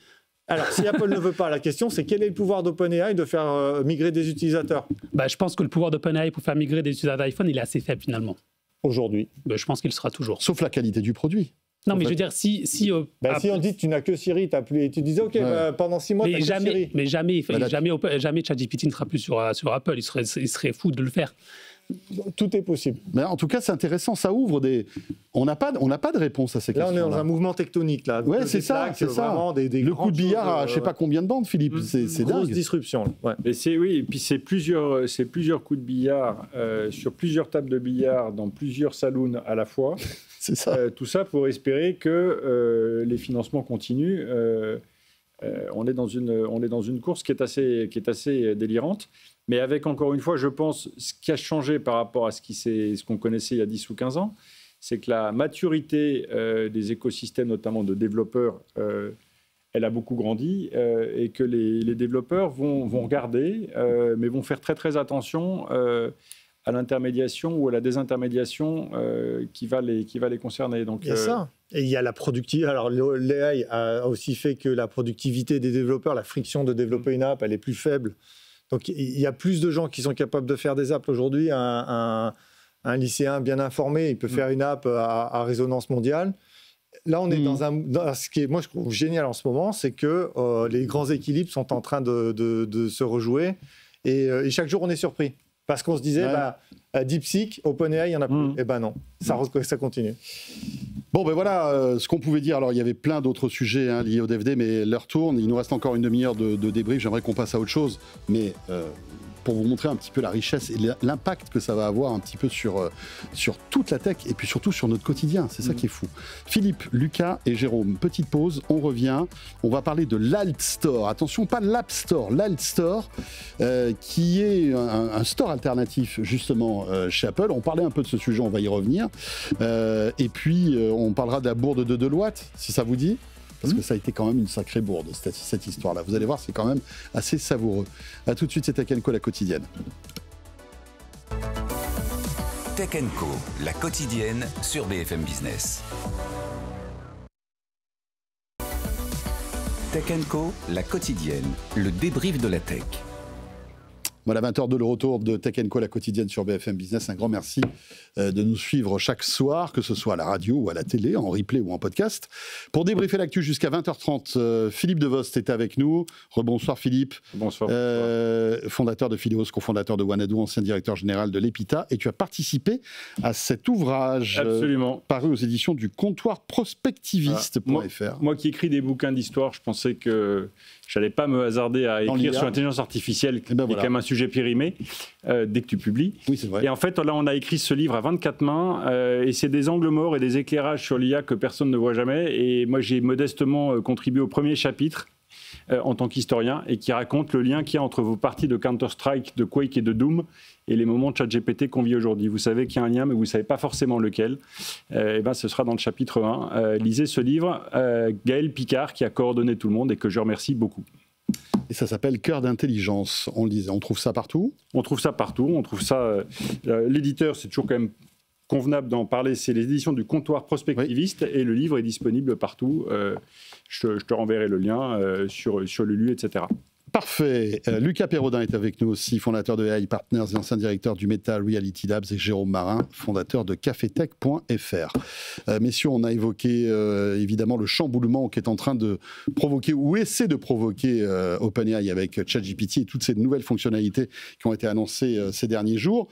S5: Alors, si Apple ne veut pas, la question, c'est quel est le pouvoir d'OpenAI de faire migrer des utilisateurs ?
S4: Je pense que le pouvoir d'OpenAI pour faire migrer des utilisateurs d'iPhone, il est assez faible finalement.
S5: Aujourd'hui.
S4: Je pense qu'il sera toujours.
S2: Sauf la qualité du produit.
S4: Non, mais je veux dire, si
S5: on dit que tu n'as que Siri, tu disais, OK, pendant 6 mois, tu n'as que Siri.
S4: Mais jamais ChatGPT ne sera plus sur Apple. Il serait fou de le faire.
S5: Tout est possible.
S2: Mais en tout cas, c'est intéressant. Ça ouvre des... On n'a pas de réponse à ces questions.
S5: Là, on est dans un mouvement tectonique. Là.
S2: Ouais, c'est ça. Le coup de billard à je ne sais pas combien de bandes, Philippe. C'est dingue.
S5: Grosse disruption. Ouais.
S3: Mais et puis c'est plusieurs coups de billard sur plusieurs tables de billard dans plusieurs saloons à la fois.
S2: C'est ça.
S3: Tout ça pour espérer que les financements continuent. On est dans une course qui est assez délirante. Mais avec, encore une fois, je pense, ce qui a changé par rapport à ce qu'on connaissait il y a 10 ou 15 ans, c'est que la maturité des écosystèmes, notamment de développeurs, elle a beaucoup grandi et que les développeurs vont regarder, mais vont faire très, très attention à l'intermédiation ou à la désintermédiation qui va les concerner. Donc,
S5: il y a ça. Et il y a la productivité. Alors, l'AI a aussi fait que la productivité des développeurs, la friction de développer une app, elle est plus faible. Donc, il y a plus de gens qui sont capables de faire des apps aujourd'hui. Un lycéen bien informé, il peut faire une app à résonance mondiale. Là, on est dans ce qui est, moi, je trouve génial en ce moment, c'est que les grands équilibres sont en train de se rejouer. Et chaque jour, on est surpris. Parce qu'on se disait, DeepSeek, OpenAI, il n'y en a plus. Eh ben non, ça continue.
S2: Bon, ben voilà ce qu'on pouvait dire. Alors, il y avait plein d'autres sujets liés au DVD, mais l'heure tourne. Il nous reste encore une demi-heure de débrief. J'aimerais qu'on passe à autre chose. Mais pour vous montrer un petit peu la richesse et l'impact que ça va avoir un petit peu sur toute la tech et puis surtout sur notre quotidien. C'est ça qui est fou. Philippe, Lucas et Jérôme, petite pause. On revient. On va parler de l'Alt Store. Attention, pas l'App Store, l'Alt Store, qui est un store alternatif justement chez Apple. On parlait un peu de ce sujet, on va y revenir. Et puis, on parlera de la bourde de Deloitte, si ça vous dit. Parce que ça a été quand même une sacrée bourde, cette histoire-là. Vous allez voir, c'est quand même assez savoureux. A tout de suite, c'est Tech & Co, la quotidienne.
S1: Tech & Co, la quotidienne sur BFM Business. Tech & Co, la quotidienne, le débrief de la tech.
S2: Voilà, 20h de le retour de Tech & Co, la quotidienne sur BFM Business. Un grand merci de nous suivre chaque soir, que ce soit à la radio ou à la télé, en replay ou en podcast. Pour débriefer l'actu jusqu'à 20h30, Philippe Devost est avec nous. Rebonsoir Philippe.
S3: Bonsoir.
S2: Fondateur de Phileos, cofondateur de Wanadoo, ancien directeur général de l'EPITA. Et tu as participé à cet ouvrage paru aux éditions du comptoir prospectiviste.fr.
S3: Moi qui écris des bouquins d'histoire, je pensais que je n'allais pas me hasarder à écrire sur l'intelligence artificielle, qui est quand même un sujet périmé, dès que tu publies.
S2: Oui, c'est vrai.
S3: Et en fait, là, on a écrit ce livre à 24 mains, et c'est des angles morts et des éclairages sur l'IA que personne ne voit jamais. Et moi, j'ai modestement contribué au premier chapitre en tant qu'historien, et qui raconte le lien qu'il y a entre vos parties de Counter-Strike, de Quake et de Doom, et les moments de ChatGPT qu'on vit aujourd'hui. Vous savez qu'il y a un lien, mais vous ne savez pas forcément lequel. Et ce sera dans le chapitre 1. Lisez ce livre, Gaël Picard, qui a coordonné tout le monde et que je remercie beaucoup.
S2: Et ça s'appelle Cœur d'intelligence, on le disait. On trouve ça partout ? On trouve ça partout.
S3: On trouve ça... l'éditeur, c'est toujours quand même convenable d'en parler, c'est les éditions du comptoir prospectiviste, et le livre est disponible partout. Je te renverrai le lien sur Lulu, etc.
S2: Parfait. Lucas Perrodin est avec nous aussi, fondateur de AI Partners et ancien directeur du Meta Reality Labs, et Jérôme Marin, fondateur de cafetech.fr. Messieurs, on a évoqué évidemment le chamboulement qui est en train de provoquer, ou essaie de provoquer OpenAI avec ChatGPT et toutes ces nouvelles fonctionnalités qui ont été annoncées ces derniers jours.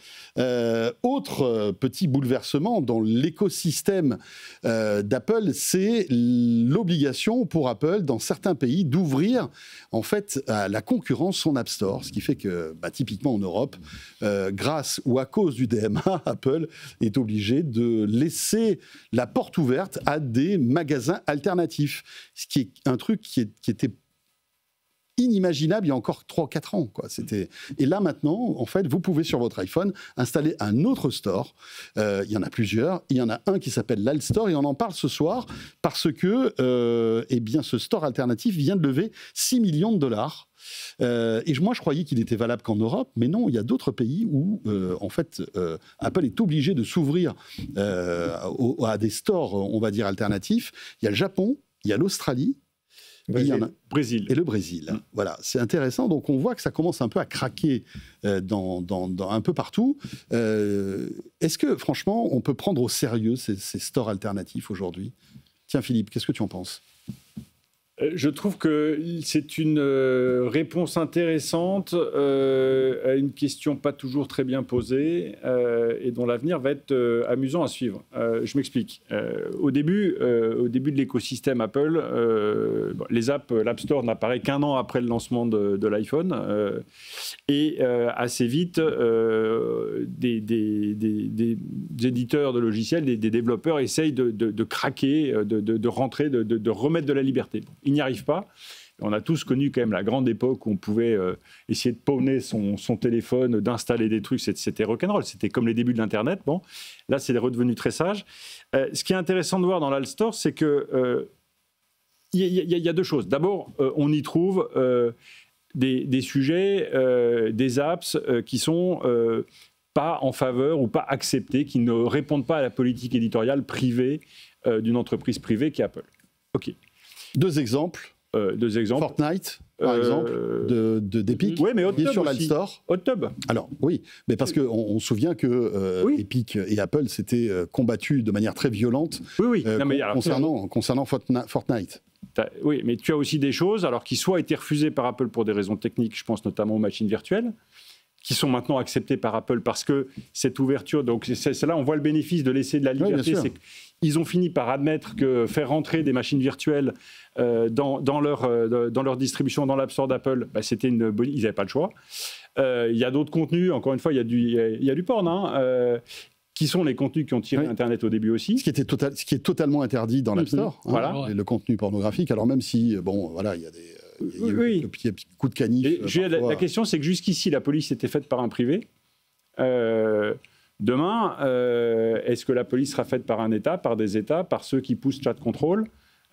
S2: Autre petit bouleversement dans l'écosystème d'Apple, c'est l'obligation pour Apple, dans certains pays, d'ouvrir en fait la la concurrence son App Store, ce qui fait que, typiquement en Europe, grâce ou à cause du DMA, Apple est obligé de laisser la porte ouverte à des magasins alternatifs, ce qui est un truc qui était inimaginable il y a encore 3-4 ans. Quoi. Et là, maintenant, en fait, vous pouvez sur votre iPhone installer un autre store. Il y en a plusieurs. Il y en a un qui s'appelle l'Alstore et on en parle ce soir parce que ce store alternatif vient de lever 6 millions de dollars. Et moi, je croyais qu'il était valable qu'en Europe, mais non, il y a d'autres pays où, en fait, Apple est obligé de s'ouvrir à des stores, on va dire, alternatifs. Il y a le Japon, il y a l'Australie,
S3: Brésil.
S2: Et le Brésil. Voilà, c'est intéressant. Donc, on voit que ça commence un peu à craquer dans un peu partout. Est-ce que, franchement, on peut prendre au sérieux ces stores alternatifs aujourd'hui ? Tiens, Philippe, qu'est-ce que tu en penses ?
S3: Je trouve que c'est une réponse intéressante à une question pas toujours très bien posée et dont l'avenir va être amusant à suivre. Je m'explique. Au début de l'écosystème Apple, les apps, l'App Store n'apparaît qu'un an après le lancement de l'iPhone et assez vite, des éditeurs de logiciels, des développeurs essayent de craquer, de rentrer, de remettre de la liberté. Ils n'y arrivent pas. On a tous connu quand même la grande époque où on pouvait essayer de pawner son téléphone, d'installer des trucs. C'était rock'n'roll. C'était comme les débuts de l'Internet. Bon, là, c'est redevenu très sage. Ce qui est intéressant de voir dans l'App Store, c'est que y a deux choses. D'abord, on y trouve des sujets, des apps qui sont pas en faveur ou pas acceptés, qui ne répondent pas à la politique éditoriale privée d'une entreprise privée qui est Apple. OK.
S2: Deux exemples. Fortnite, par exemple, d'Epic,
S3: oui, mais
S2: qui est sur l'App Store.
S3: HotTub.
S2: Alors, oui, mais parce qu'on se souvient que Epic et Apple s'étaient combattus de manière très violente concernant Fortnite.
S3: Oui, mais tu as aussi des choses qui soit été refusées par Apple pour des raisons techniques, je pense notamment aux machines virtuelles, qui sont maintenant acceptées par Apple parce que cette ouverture, donc c'est là on voit le bénéfice de laisser de la liberté, c'est qu'ils ont fini par admettre que faire rentrer des machines virtuelles dans leur distribution dans l'App Store d'Apple, ils n'avaient pas le choix. Il y a d'autres contenus, encore une fois, il y a du porn, qui sont les contenus qui ont tiré Internet au début aussi.
S2: Ce qui est totalement interdit dans l'App Store, le contenu pornographique, alors même si, il y a des... Il y a eu des petits coups de canif.
S3: La question, c'est que jusqu'ici, la police était faite par un privé. Demain, est-ce que la police sera faite par un État, par des États, par ceux qui poussent chat control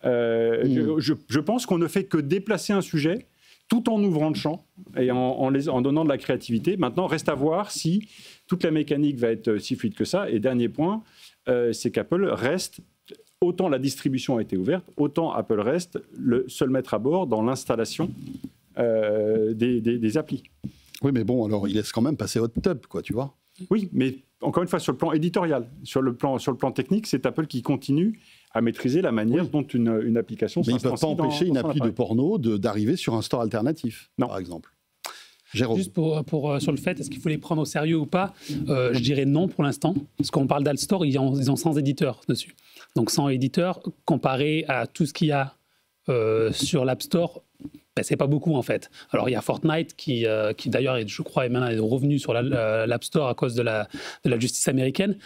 S3: je pense qu'on ne fait que déplacer un sujet tout en ouvrant le champ et en donnant de la créativité. Maintenant, reste à voir si toute la mécanique va être si fluide que ça. Et dernier point, c'est qu'Apple reste... Autant la distribution a été ouverte, autant Apple reste le seul maître à bord dans l'installation des applis.
S2: Oui, mais bon, alors il laisse quand même passer HotTub, quoi, tu vois.
S3: Oui, mais encore une fois, sur le plan éditorial, sur le plan technique, c'est Apple qui continue à maîtriser la manière dont une application
S2: s'instancie. Mais ils ne peuvent pas empêcher une appli de porno d'arriver sur un store alternatif, par exemple.
S4: Jérôme. Juste sur le fait, est-ce qu'il faut les prendre au sérieux ou pas, je dirais non pour l'instant. Parce qu'on parle d'App Store, ils ont 100 éditeurs dessus. Donc 100 éditeurs, comparé à tout ce qu'il y a sur l'App Store, c'est pas beaucoup en fait. Alors il y a Fortnite qui d'ailleurs, je crois, est maintenant revenu sur l'App Store à cause de la justice américaine.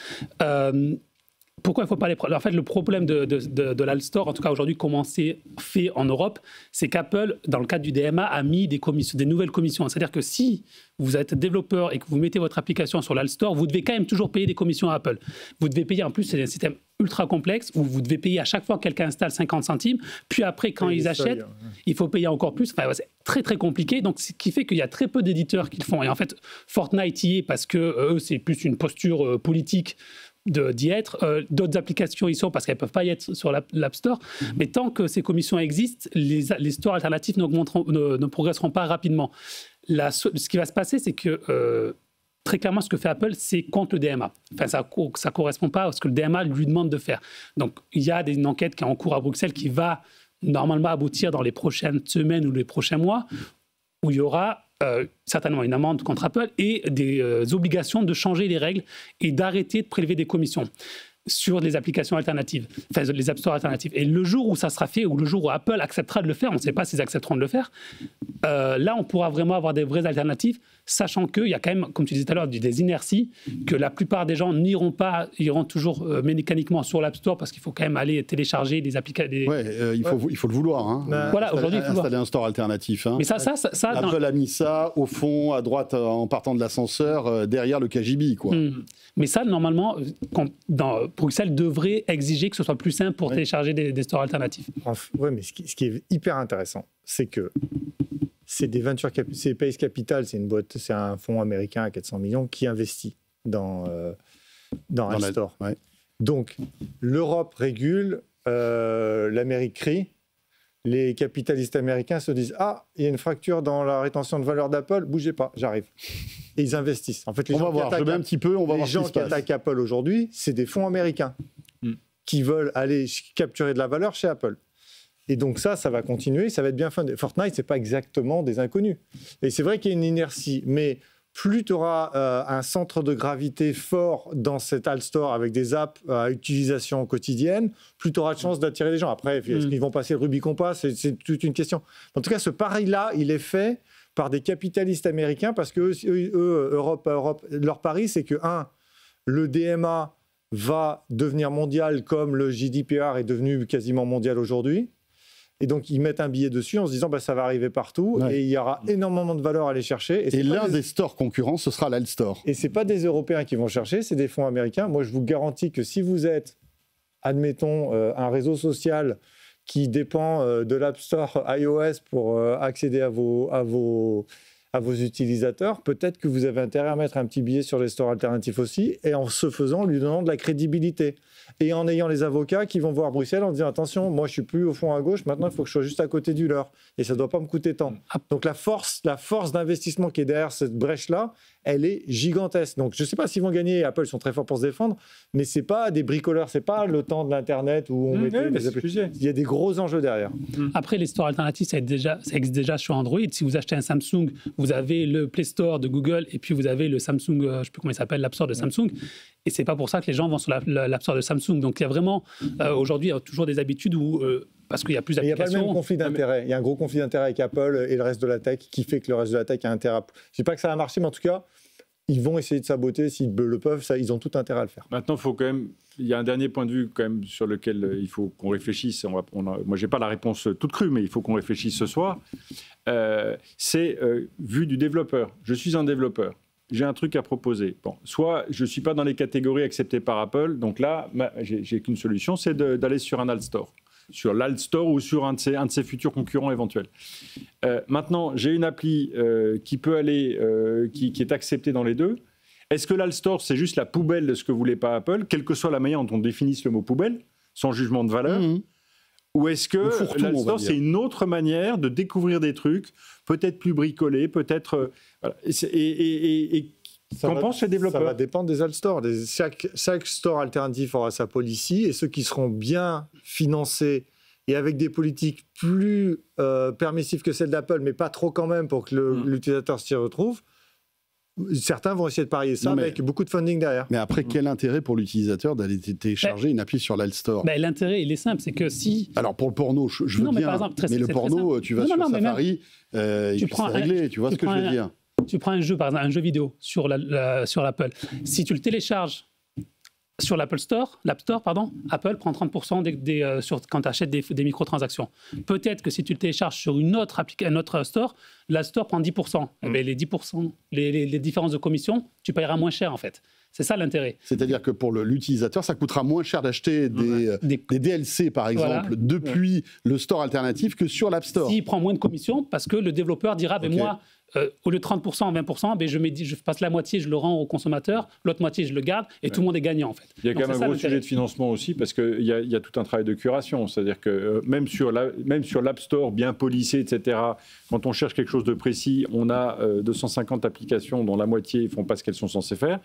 S4: Pourquoi il ne faut pas les prendre ? En fait, le problème de l'App Store, en tout cas aujourd'hui, comment c'est fait en Europe, c'est qu'Apple, dans le cadre du DMA, a mis des nouvelles commissions. C'est-à-dire que si vous êtes développeur et que vous mettez votre application sur l'App Store, vous devez quand même toujours payer des commissions à Apple. Vous devez payer, en plus, c'est un système ultra complexe où vous devez payer à chaque fois que quelqu'un installe 50 centimes. Puis après, quand ils achètent, il faut payer encore plus. Enfin, c'est très, très compliqué. Donc, ce qui fait qu'il y a très peu d'éditeurs qui le font. Et en fait, Fortnite y est parce que eux, c'est plus une posture politique d'y être. D'autres applications y sont parce qu'elles ne peuvent pas y être sur l'App Store. Mais tant que ces commissions existent, les stores alternatifs ne progresseront pas rapidement. Ce qui va se passer, c'est que très clairement, ce que fait Apple, c'est contre le DMA. Enfin, ça ne correspond pas à ce que le DMA lui demande de faire. Donc, il y a une enquête qui est en cours à Bruxelles qui va normalement aboutir dans les prochaines semaines ou les prochains mois, où il y aura certainement une amende contre Apple et des obligations de changer les règles et d'arrêter de prélever des commissions. sur les applications alternatives, enfin les App Store alternatives. Et le jour où ça sera fait, ou le jour où Apple acceptera de le faire, on ne sait pas s'ils accepteront de le faire, là on pourra vraiment avoir des vraies alternatives, sachant qu'il y a quand même, comme tu disais tout à l'heure, des inerties, que la plupart des gens n'iront pas, iront toujours mécaniquement sur l'App Store parce qu'il faut quand même aller télécharger des applications.
S2: Il faut le vouloir. Hein.
S4: Voilà, aujourd'hui, il faut
S2: installer un store alternatif. Hein.
S4: Mais ça
S2: Apple a mis ça au fond, à droite, en partant de l'ascenseur, derrière le KGB, quoi.
S4: Mais ça, normalement, Bruxelles devrait exiger que ce soit plus simple pour télécharger des stores alternatifs.
S5: Oui, mais ce qui est hyper intéressant, c'est que c'est des ventures c'est Pace Capital, c'est un fonds américain à 400 millions qui investit dans App Store. Ouais. Donc, l'Europe régule, l'Amérique crie. Les capitalistes américains se disent « Ah, il y a une fracture dans la rétention de valeur d'Apple, bougez pas, j'arrive. » Et ils investissent. En fait, les gens qui attaquent Apple aujourd'hui, c'est des fonds américains qui veulent aller capturer de la valeur chez Apple. Et donc ça va continuer, ça va être bien fun. Fortnite, c'est pas exactement des inconnus. Et c'est vrai qu'il y a une inertie, mais plus tu auras un centre de gravité fort dans cet App Store avec des apps à utilisation quotidienne, plus tu auras de chances d'attirer les gens. Après, est-ce qu'ils vont passer le Rubicon pas, c'est toute une question. En tout cas, ce pari-là, il est fait par des capitalistes américains parce que eux, Europe, leur pari, c'est que, le DMA va devenir mondial comme le GDPR est devenu quasiment mondial aujourd'hui. Et donc, ils mettent un billet dessus en se disant ça va arriver partout et il y aura énormément de valeur à aller chercher.
S2: Et l'un des stores concurrents, ce sera l'Alt Store.
S5: Et ce n'est pas des Européens qui vont chercher, c'est des fonds américains. Moi, je vous garantis que si vous êtes, admettons, un réseau social qui dépend de l'App Store iOS pour accéder à vos utilisateurs, peut-être que vous avez intérêt à mettre un petit billet sur les stores alternatifs aussi, et en ce faisant, lui donnant de la crédibilité. Et en ayant les avocats qui vont voir Bruxelles en disant « Attention, moi je suis plus au fond à gauche, maintenant il faut que je sois juste à côté du leur. Et ça ne doit pas me coûter tant. » Donc la force d'investissement qui est derrière cette brèche-là, elle est gigantesque. Donc je ne sais pas s'ils vont gagner, Apple sont très forts pour se défendre, mais ce n'est pas des bricoleurs, ce n'est pas le temps de l'Internet où on mettait il y a des gros enjeux derrière.
S4: Après, les stores alternatifs, ça existe déjà sur Android. Si vous achetez un Samsung, vous avez le Play Store de Google et puis vous avez le Samsung, je ne sais plus comment il s'appelle, l'App Store de Samsung. Et ce n'est pas pour ça que les gens vont sur l'App Store de Samsung. Donc il y a vraiment, aujourd'hui, il y a toujours des habitudes où... parce qu'il y a plus d'applications.
S5: Il n'y a pas le même conflit d'intérêt. Il y a un gros conflit d'intérêt avec Apple et le reste de la tech qui fait que le reste de la tech a intérêt. Je ne dis pas que ça va marcher, mais en tout cas, ils vont essayer de saboter s'ils le peuvent. Ils ont tout intérêt à le faire.
S3: Maintenant, il faut quand même. Il y a un dernier point de vue quand même sur lequel il faut qu'on réfléchisse. Moi, je n'ai pas la réponse toute crue, mais il faut qu'on réfléchisse ce soir. C'est vu du développeur. Je suis un développeur. J'ai un truc à proposer. Bon, soit je ne suis pas dans les catégories acceptées par Apple, donc là, j'ai qu'une solution, c'est d'aller sur un Alt Store. Sur l'Alt Store ou sur un de ses futurs concurrents éventuels. Maintenant, j'ai une appli qui peut aller, qui est acceptée dans les deux. Est-ce que l'Alt Store, c'est juste la poubelle de ce que voulait pas Apple, quelle que soit la manière dont on définisse le mot poubelle, sans jugement de valeur, ou est-ce que l'Alt Store, c'est une autre manière de découvrir des trucs, peut-être plus bricolés, peut-être... voilà. Qu'en pensent les développeurs ?
S5: Ça va dépendre des Alt Store. Chaque store alternatif aura sa policy et ceux qui seront bien financés et avec des politiques plus permissives que celles d'Apple, mais pas trop quand même pour que l'utilisateur s'y retrouve, certains vont essayer de parier ça avec beaucoup de funding derrière.
S2: Mais après, quel intérêt pour l'utilisateur d'aller télécharger une appli sur l'Alt Store ?
S4: L'intérêt, il est simple, c'est que si...
S2: Alors pour le porno, je veux bien, mais le porno, tu vas sur Safari, c'est réglé, tu vois ce que je veux dire ?
S4: Tu prends un jeu, par exemple, un jeu vidéo sur l'Apple. Si tu le télécharges sur l'Apple Store, Apple prend 30% quand tu achètes des microtransactions. Peut-être que si tu le télécharges sur un autre store, la store prend 10%. Les 10%, les différences de commission, tu paieras moins cher en fait. C'est ça l'intérêt.
S2: C'est-à-dire que pour l'utilisateur, ça coûtera moins cher d'acheter des DLC, par exemple, depuis le store alternatif que sur l'App Store.
S4: S'il prend moins de commission, parce que le développeur dira, moi, au lieu de 30%, 20%, je passe la moitié, je le rends au consommateur, l'autre moitié, je le garde, et tout le monde est gagnant, en fait.
S3: Il y a quand même un gros sujet de financement aussi, parce qu'il y a tout un travail de curation. C'est-à-dire que même sur l'App Store, bien policé, etc., quand on cherche quelque chose de précis, on a 250 applications dont la moitié ne font pas ce qu'elles sont censées faire.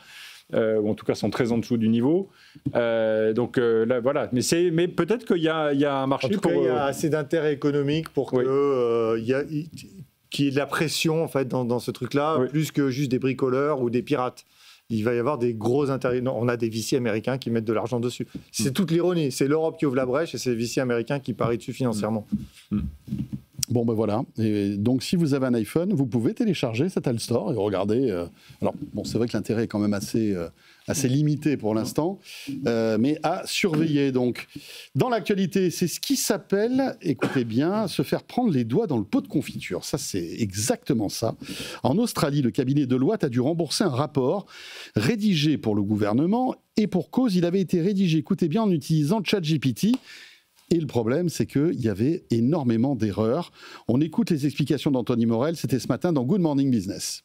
S3: Ou en tout cas sont très en dessous du niveau. Donc là, voilà. Mais peut-être qu'il y a un marché
S5: pour... En tout cas, il y a assez d'intérêt économique pour qu'il y ait de la pression en fait, dans ce truc-là, plus que juste des bricoleurs ou des pirates. il va y avoir des gros intérêts. Non, on a des VC américains qui mettent de l'argent dessus. C'est toute l'ironie. C'est l'Europe qui ouvre la brèche et c'est les VC américains qui parient dessus financièrement.
S2: Bon, ben voilà. Et donc, si vous avez un iPhone, vous pouvez télécharger cet All Store et regarder. Alors, bon, c'est vrai que l'intérêt est quand même assez limité pour l'instant, mais à surveiller. Donc, dans l'actualité, c'est ce qui s'appelle, écoutez bien, se faire prendre les doigts dans le pot de confiture. Ça, c'est exactement ça. En Australie, le cabinet Deloitte a dû rembourser un rapport rédigé pour le gouvernement et pour cause, il avait été rédigé, écoutez bien, en utilisant ChatGPT. Et le problème, c'est qu'il y avait énormément d'erreurs. On écoute les explications d'Anthony Morel, c'était ce matin dans Good Morning Business.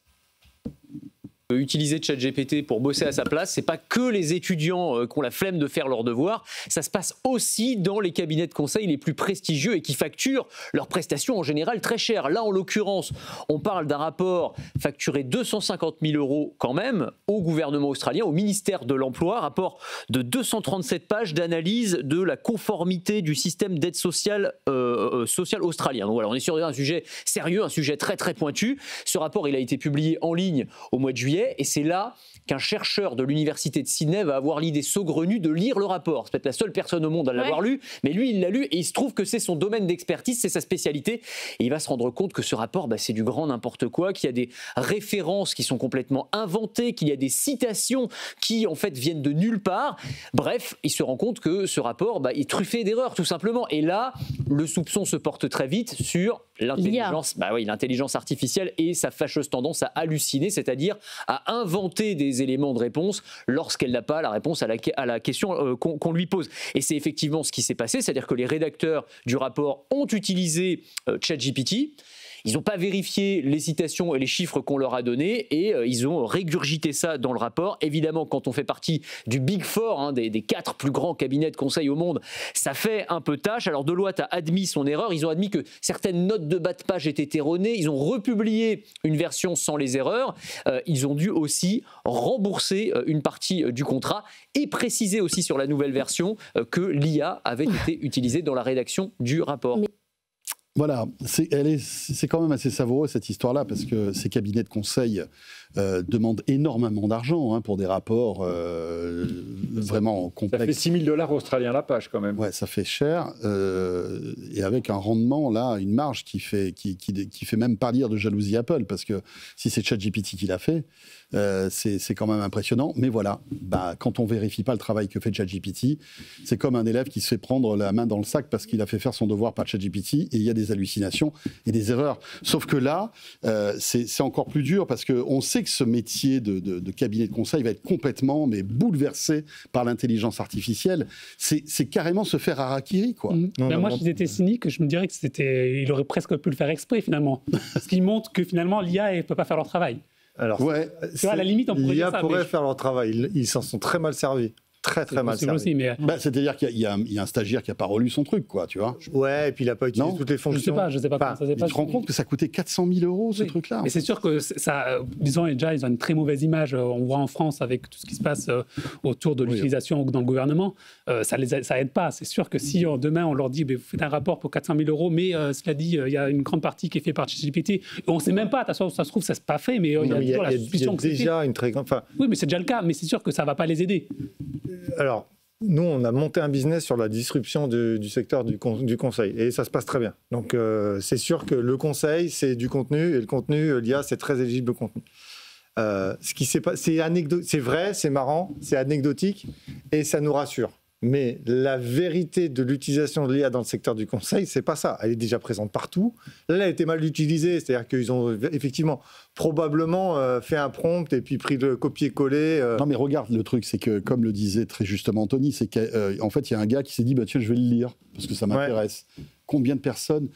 S6: Utiliser ChatGPT pour bosser à sa place, c'est pas que les étudiants qui ont la flemme de faire leurs devoirs, ça se passe aussi dans les cabinets de conseil les plus prestigieux et qui facturent leurs prestations en général très cher. Là, en l'occurrence, on parle d'un rapport facturé 250 000 € quand même au gouvernement australien, au ministère de l'Emploi, rapport de 237 pages d'analyse de la conformité du système d'aide sociale, australien. Donc voilà, on est sur un sujet sérieux, un sujet très très pointu. Ce rapport, il a été publié en ligne au mois de juillet. Et c'est là qu'un chercheur de l'université de Sydney va avoir l'idée saugrenue de lire le rapport. C'est peut-être la seule personne au monde à l'avoir lu, mais lui, il l'a lu et il se trouve que c'est son domaine d'expertise, c'est sa spécialité. Et il va se rendre compte que ce rapport, c'est du grand n'importe quoi, qu'il y a des références qui sont complètement inventées, qu'il y a des citations qui, en fait, viennent de nulle part. Bref, il se rend compte que ce rapport est truffé d'erreurs, tout simplement. Et là, le soupçon se porte très vite sur l'intelligence artificielle et sa fâcheuse tendance à halluciner, c'est-à-dire à inventer des éléments de réponse lorsqu'elle n'a pas la réponse à la question qu'on lui pose. Et c'est effectivement ce qui s'est passé, c'est-à-dire que les rédacteurs du rapport ont utilisé ChatGPT. Ils n'ont pas vérifié les citations et les chiffres qu'on leur a donnés et ils ont régurgité ça dans le rapport. Évidemment, quand on fait partie du Big Four, des 4 plus grands cabinets de conseil au monde, ça fait un peu tâche. Alors Deloitte a admis son erreur. Ils ont admis que certaines notes de bas de page étaient erronées. Ils ont republié une version sans les erreurs. Ils ont dû aussi rembourser une partie du contrat et préciser aussi sur la nouvelle version que l'IA avait été utilisée dans la rédaction du rapport.
S2: Voilà, c'est quand même assez savoureux cette histoire-là, parce que ces cabinets de conseil demandent énormément d'argent pour des rapports vraiment complexes.
S3: Ça fait 6 000 $ australiens la page quand même.
S2: Ouais, ça fait cher, et avec un rendement, là, une marge qui fait même pas dire de jalousie Apple, parce que si c'est ChatGPT qui l'a fait, c'est quand même impressionnant. Mais voilà, quand on vérifie pas le travail que fait ChatGPT, c'est comme un élève qui se fait prendre la main dans le sac parce qu'il a fait faire son devoir par ChatGPT, et il y a des hallucinations et des erreurs. Sauf que là, c'est encore plus dur, parce qu'on sait que ce métier de cabinet de conseil va être complètement bouleversé par l'intelligence artificielle. C'est carrément se faire harakiri, quoi.
S4: Moi, si j'étais cynique, je me dirais il aurait presque pu le faire exprès, finalement. Parce qu'il montre que finalement, l'IA ne peut pas faire leur travail.
S5: Alors,
S4: tu vois, à la limite, on pourrait dire ça.
S5: L'IA pourrait faire leur travail. Ils s'en sont très mal servis. Très mal servi.
S4: Aussi, mais...
S2: c'est-à-dire qu'il y a un stagiaire qui n'a pas relu son truc, quoi, tu vois.
S5: Ouais, et puis il n'a pas utilisé toutes les fonctions.
S4: Je sais pas comment ça s'est passé.
S2: Tu te rends compte que ça coûtait 400 000 €, ce truc-là.
S4: Mais c'est sûr que ça, disons, déjà, ils ont une très mauvaise image. On voit en France avec tout ce qui se passe autour de l'utilisation dans le gouvernement. Ça aide pas. C'est sûr que si demain on leur dit, vous faites un rapport pour 400 000 €, mais cela dit, il y a une grande partie qui est faite par ChatGPT. On ne sait même pas. De toute façon, ça se trouve, ça n'est pas fait, mais il y a toujours la suspicion que c'est fait.
S5: Il y a déjà une très grande...
S4: Oui, mais c'est déjà le cas. Mais c'est sûr que ça ne va pas les aider.
S5: Alors... Nous, on a monté un business sur la disruption du secteur du conseil, et ça se passe très bien. Donc, c'est sûr que le conseil, c'est du contenu, et le contenu, l'IA, c'est très éligible au contenu. Ce qui s'est passé, c'est vrai, c'est marrant, c'est anecdotique, et ça nous rassure. Mais la vérité de l'utilisation de l'IA dans le secteur du conseil, c'est pas ça. Elle est déjà présente partout. Là, elle a été mal utilisée, c'est-à-dire qu'ils ont effectivement probablement fait un prompt et puis pris le copier-coller.
S2: Non, mais regarde, le truc, c'est que, comme le disait très justement Anthony, c'est qu'en fait, il y a un gars qui s'est dit, tiens, je vais le lire, parce que ça m'intéresse. Ouais. Combien de personnes,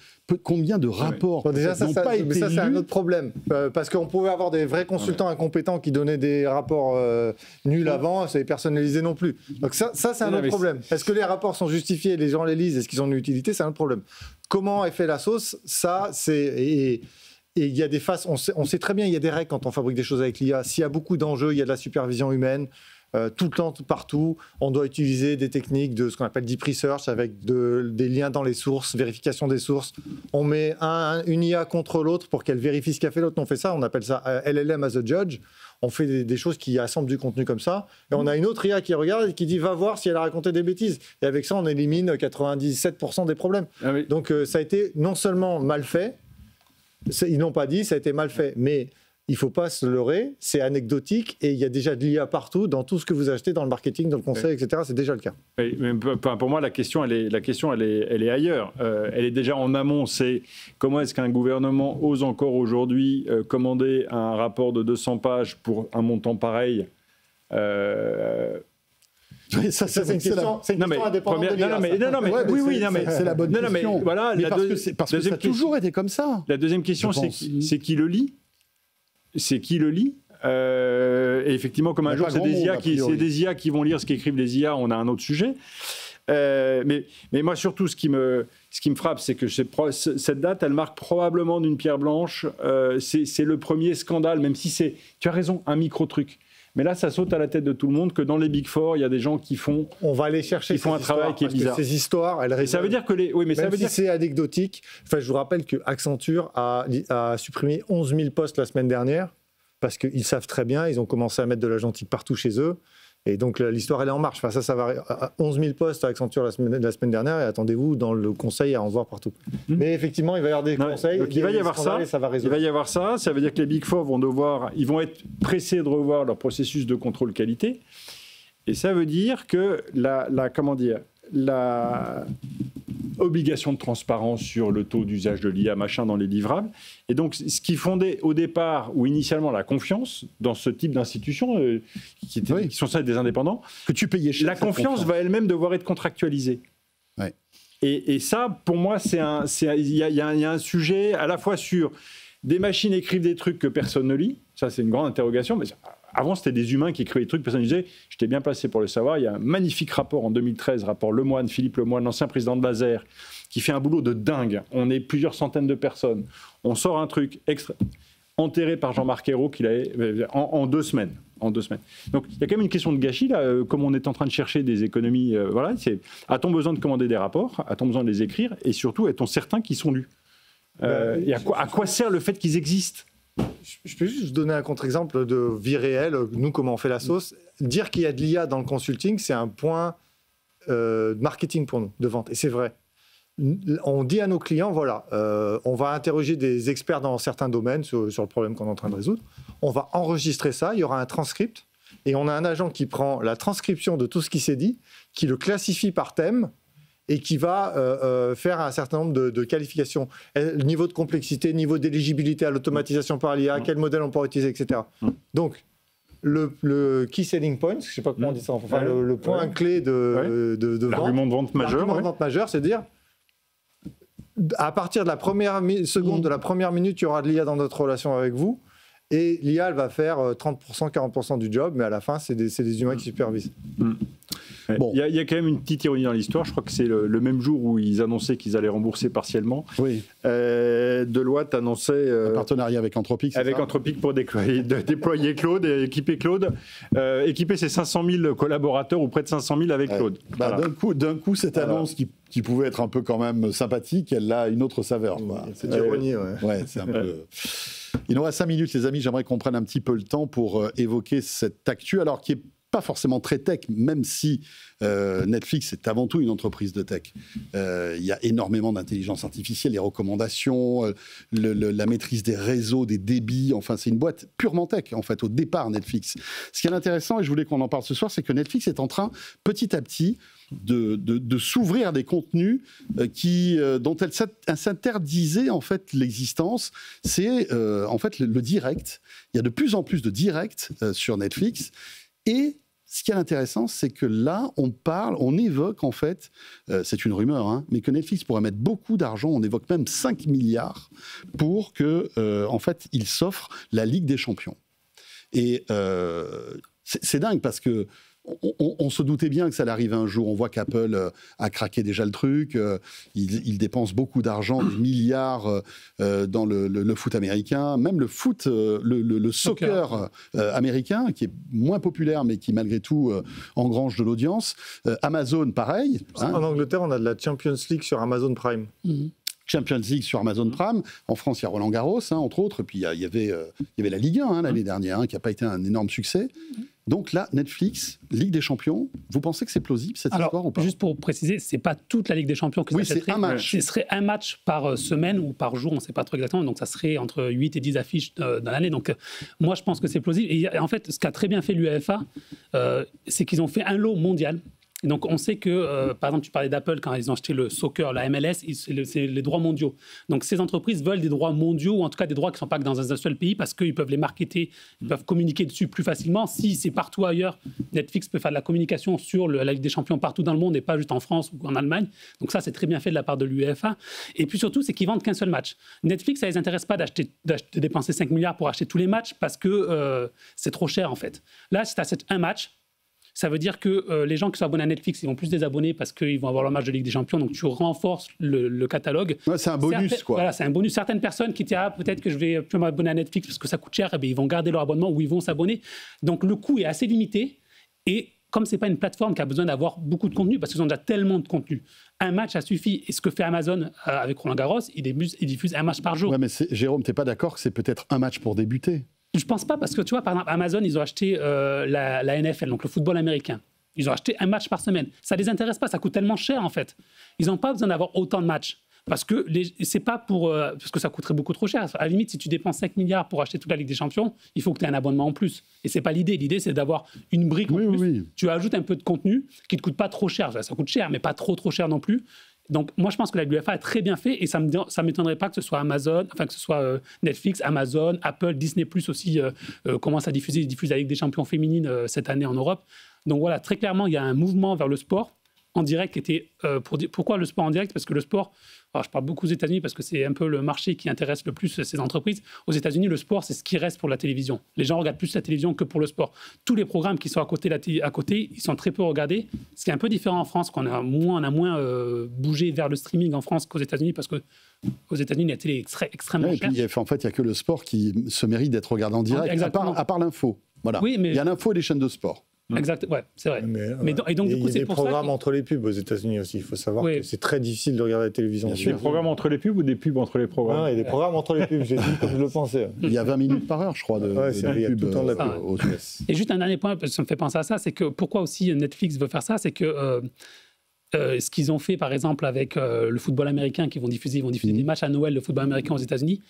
S2: combien de rapports
S5: déjà, ça, c'est un autre problème. Parce qu'on pouvait avoir des vrais consultants incompétents qui donnaient des rapports nuls avant, ça n'est personnalisé non plus. Donc ça c'est un autre problème. Est-ce que les rapports sont justifiés, les gens les lisent, est-ce qu'ils ont une utilité? C'est un autre problème. Comment est fait la sauce? Ça, c'est... Et il y a des phases, on sait très bien, il y a des règles quand on fabrique des choses avec l'IA. S'il y a beaucoup d'enjeux, il y a de la supervision humaine. tout le temps, partout. On doit utiliser des techniques de ce qu'on appelle deep research avec des liens dans les sources, vérification des sources. On met une IA contre l'autre pour qu'elle vérifie ce qu'a fait l'autre. On fait ça, on appelle ça LLM as a judge. On fait des choses qui assemblent du contenu comme ça. Et on a une autre IA qui regarde et qui dit va voir si elle a raconté des bêtises. Et avec ça, on élimine 97% des problèmes. Ah oui. Donc ça a été non seulement mal fait, ils n'ont pas dit, ça a été mal fait. Mais il ne faut pas se leurrer, c'est anecdotique et il y a déjà de l'IA partout, dans tout ce que vous achetez, dans le marketing, dans le conseil, etc. C'est déjà le cas.
S3: Mais pour moi, la question, elle est ailleurs. Elle est déjà en amont. C'est comment est-ce qu'un gouvernement ose encore aujourd'hui commander un rapport de 200 pages pour un montant pareil
S2: Ça, c'est une question
S5: indépendante de l'IA.
S2: C'est la bonne question.
S3: Voilà,
S2: parce que ça a toujours été comme ça.
S3: La deuxième question, c'est qui le lit. C'est qui le lit et effectivement, comme un jour, c'est des IA qui vont lire ce qu'écrivent les IA, on a un autre sujet. Mais moi, surtout, ce qui me frappe, c'est que cette date, elle marque probablement d'une pierre blanche. C'est le premier scandale, même si tu as raison, un micro-truc. Mais là, ça saute à la tête de tout le monde que dans les Big Four, il y a des gens qui font.
S5: On va aller chercher.
S3: Qui font un travail qui est bizarre.
S5: Ces histoires, elles.
S3: Ça veut dire que
S5: c'est anecdotique. Enfin, je vous rappelle que Accenture a supprimé 11 000 postes la semaine dernière parce qu'ils savent très bien. Ils ont commencé à mettre de l'agentique partout chez eux. Et donc l'histoire, elle est en marche. Enfin, ça va 11 000 postes à Accenture la semaine dernière. Et attendez-vous dans le conseil à en voir partout. Mais effectivement, il va y avoir des conseils.
S3: Donc il va y avoir ça. Il va y avoir ça. Ça veut dire que les Big Four ils vont être pressés de revoir leur processus de contrôle qualité. Et ça veut dire que la obligation de transparence sur le taux d'usage de l'IA, machin, dans les livrables. Et donc, ce qui fondait au départ, ou initialement, la confiance dans ce type d'institutions, qui sont celles des indépendants,
S2: que tu payais cher.
S3: La confiance va elle-même devoir être contractualisée.
S2: Ouais.
S3: Et ça, pour moi, il y a un sujet à la fois sur des machines écrivent des trucs que personne ne lit. Ça, c'est une grande interrogation. Mais avant, c'était des humains qui écrivaient des trucs, personne ne disait. J'étais bien placé pour le savoir. Il y a un magnifique rapport en 2013, rapport Lemoine, Philippe Lemoine, l'ancien président de Laser, qui fait un boulot de dingue. On est plusieurs centaines de personnes. On sort un truc enterré par Jean-Marc Ayrault qu'il avait en 2 semaines. Donc, il y a quand même une question de gâchis, là, comme on est en train de chercher des économies. A-t-on besoin de commander des rapports? A-t-on besoin de les écrire? Et surtout, est-on certain qu'ils sont lus? Et à quoi sert le fait qu'ils existent?
S5: Je peux juste donner un contre-exemple de vie réelle, nous, comment on fait la sauce. Dire qu'il y a de l'IA dans le consulting, c'est un point de marketing pour nous, de vente. Et c'est vrai. On dit à nos clients, voilà, on va interroger des experts dans certains domaines sur le problème qu'on est en train de résoudre. On va enregistrer ça, il y aura un transcript. Et on a un agent qui prend la transcription de tout ce qui s'est dit, qui le classifie par thème, et qui va faire un certain nombre de qualifications. Niveau de complexité, niveau d'éligibilité à l'automatisation par l'IA, quel modèle on pourra utiliser, etc. Donc, le key selling point, je ne sais pas comment on dit ça, enfin, le point clé de vente.
S3: L'argument de vente majeur.
S5: L'argument de vente majeur, c'est de dire, à partir de la première seconde, de la première minute, il y aura de l'IA dans notre relation avec vous. Et l'IA, elle va faire 30%, 40% du job, mais à la fin, c'est des humains qui supervisent.
S3: Bon. Il y a quand même une petite ironie dans l'histoire. Je crois que c'est le même jour où ils annonçaient qu'ils allaient rembourser partiellement.
S2: Oui.
S3: Deloitte annonçait...
S2: un partenariat avec Anthropic,
S3: avec Anthropic pour déployer Claude et équiper Claude. Équiper ses 500 000 collaborateurs ou près de 500 000 avec Claude.
S2: Voilà. D'un coup, cette annonce qui pouvait être un peu quand même sympathique, elle a une autre saveur.
S5: C'est d'ironie,
S2: ouais, c'est un peu... Il nous reste 5 minutes, les amis. J'aimerais qu'on prenne un petit peu le temps pour évoquer cette actu, alors qui n'est pas forcément très tech, même si Netflix est avant tout une entreprise de tech. Il y a énormément d'intelligence artificielle, les recommandations, la maîtrise des réseaux, des débits. Enfin, c'est une boîte purement tech, en fait, au départ, Netflix. Ce qui est intéressant, et je voulais qu'on en parle ce soir, c'est que Netflix est en train, petit à petit, de s'ouvrir à des contenus dont elle s'interdisait en fait l'existence. C'est en fait le direct. Il y a de plus en plus de direct sur Netflix. Et ce qui est intéressant, c'est que là, on évoque en fait, c'est une rumeur, hein, mais que Netflix pourrait mettre beaucoup d'argent, on évoque même 5 milliards pour que, en fait, il s'offre la Ligue des Champions. Et c'est dingue parce que on se doutait bien que ça allait arriver un jour. On voit qu'Apple a craqué déjà le truc. Il dépense beaucoup d'argent, des milliards dans le foot américain. Même le foot, le soccer américain, qui est moins populaire, mais qui malgré tout engrange de l'audience. Amazon, pareil.
S5: En Angleterre, on a de la Champions League sur Amazon Prime.
S2: Champions League sur Amazon Prime. En France, il y a Roland Garros, entre autres. Et puis, il y avait la Ligue 1 l'année dernière, qui n'a pas été un énorme succès. Donc là, Netflix, Ligue des Champions, vous pensez que c'est plausible cette histoire ou pas?
S4: Juste pour préciser, c'est pas toute la Ligue des Champions que ça
S2: c'est un match.
S4: Ce serait un match par semaine ou par jour, on ne sait pas trop exactement. Donc ça serait entre 8 et 10 affiches dans l'année. Donc moi, je pense que c'est plausible. Et en fait, ce qu'a très bien fait l'UEFA, c'est qu'ils ont fait un lot mondial. Et donc, on sait que, par exemple, tu parlais d'Apple, quand ils ont acheté le soccer, la MLS, c'est les droits mondiaux. Donc, ces entreprises veulent des droits mondiaux, ou en tout cas des droits qui ne sont pas que dans un seul pays, parce qu'ils peuvent les marketer, ils peuvent communiquer dessus plus facilement. Si c'est partout ailleurs, Netflix peut faire de la communication sur la Ligue des Champions partout dans le monde, et pas juste en France ou en Allemagne. Donc ça, c'est très bien fait de la part de l'UEFA. Et puis surtout, c'est qu'ils vendent qu'un seul match. Netflix, ça ne les intéresse pas de dépenser 5 milliards pour acheter tous les matchs, parce que c'est trop cher, en fait. Là, si tu achètes un match, ça veut dire que les gens qui sont abonnés à Netflix, ils vont plus des abonnés parce qu'ils vont avoir leur match de Ligue des Champions, donc tu renforces le catalogue.
S2: Ouais, c'est un bonus, quoi.
S4: Voilà, c'est un bonus. Certaines personnes qui disent peut-être que je vais plus m'abonner à Netflix parce que ça coûte cher, eh bien, ils vont garder leur abonnement ou ils vont s'abonner. Donc le coût est assez limité. Et comme ce n'est pas une plateforme qui a besoin d'avoir beaucoup de contenu, parce qu'ils ont déjà tellement de contenu, un match, ça suffit. Et ce que fait Amazon avec Roland Garros, il diffuse un match par jour.
S2: Ouais, mais Jérôme, tu n'es pas d'accord que c'est peut-être un match pour débuter?
S4: Je pense pas, parce que tu vois, par exemple, Amazon, ils ont acheté la NFL, donc le football américain. Ils ont acheté un match par semaine. Ça les intéresse pas, ça coûte tellement cher en fait. Ils n'ont pas besoin d'avoir autant de matchs. Parce que c'est pas parce que ça coûterait beaucoup trop cher. À la limite, si tu dépenses 5 milliards pour acheter toute la Ligue des Champions, il faut que tu aies un abonnement en plus. Et c'est pas l'idée. L'idée, c'est d'avoir une brique en plus. Oui. Tu ajoutes un peu de contenu qui te coûte pas trop cher. Ça coûte cher, mais pas trop cher non plus. Donc, moi, je pense que la UEFA a très bien fait et ça m'étonnerait pas que ce soit Amazon, enfin que ce soit Netflix, Amazon, Apple, Disney+, aussi commence à diffuser. Ils diffusent la Ligue des Champions féminine cette année en Europe. Donc voilà, très clairement, il y a un mouvement vers le sport en direct qui était... pourquoi le sport en direct? Parce que le sport... Alors, je parle beaucoup aux États-Unis parce que c'est un peu le marché qui intéresse le plus ces entreprises. Aux États-Unis, le sport, c'est ce qui reste pour la télévision. Les gens regardent plus la télévision que pour le sport. Tous les programmes qui sont à côté, ils sont très peu regardés. Ce qui est un peu différent en France, qu'on a moins bougé vers le streaming en France qu'aux États-Unis, parce que aux États-Unis, la télé est extrêmement chère.
S2: Et puis, en fait, il n'y a que le sport qui se mérite d'être regardé en direct, à part l'info. Voilà.
S4: Oui, mais...
S2: Il y a l'info et les chaînes de sport.
S4: Exact, ouais, c'est vrai.
S5: Et donc, du coup, il y a des programmes entre les pubs aux États-Unis aussi. Il faut savoir que c'est très difficile de regarder la télévision.
S3: Des programmes entre les pubs ou des pubs entre les programmes?
S5: Il y a des programmes entre les pubs, j'ai dit comme je le pensais.
S2: Il y a 20 minutes par heure, je crois, de pub.
S5: Tout le temps de la pub.
S4: Et juste un dernier point, ça me fait penser à ça, c'est que pourquoi aussi Netflix veut faire ça, c'est que ce qu'ils ont fait, par exemple, avec le football américain, ils vont diffuser des matchs à Noël, le football américain aux États-Unis,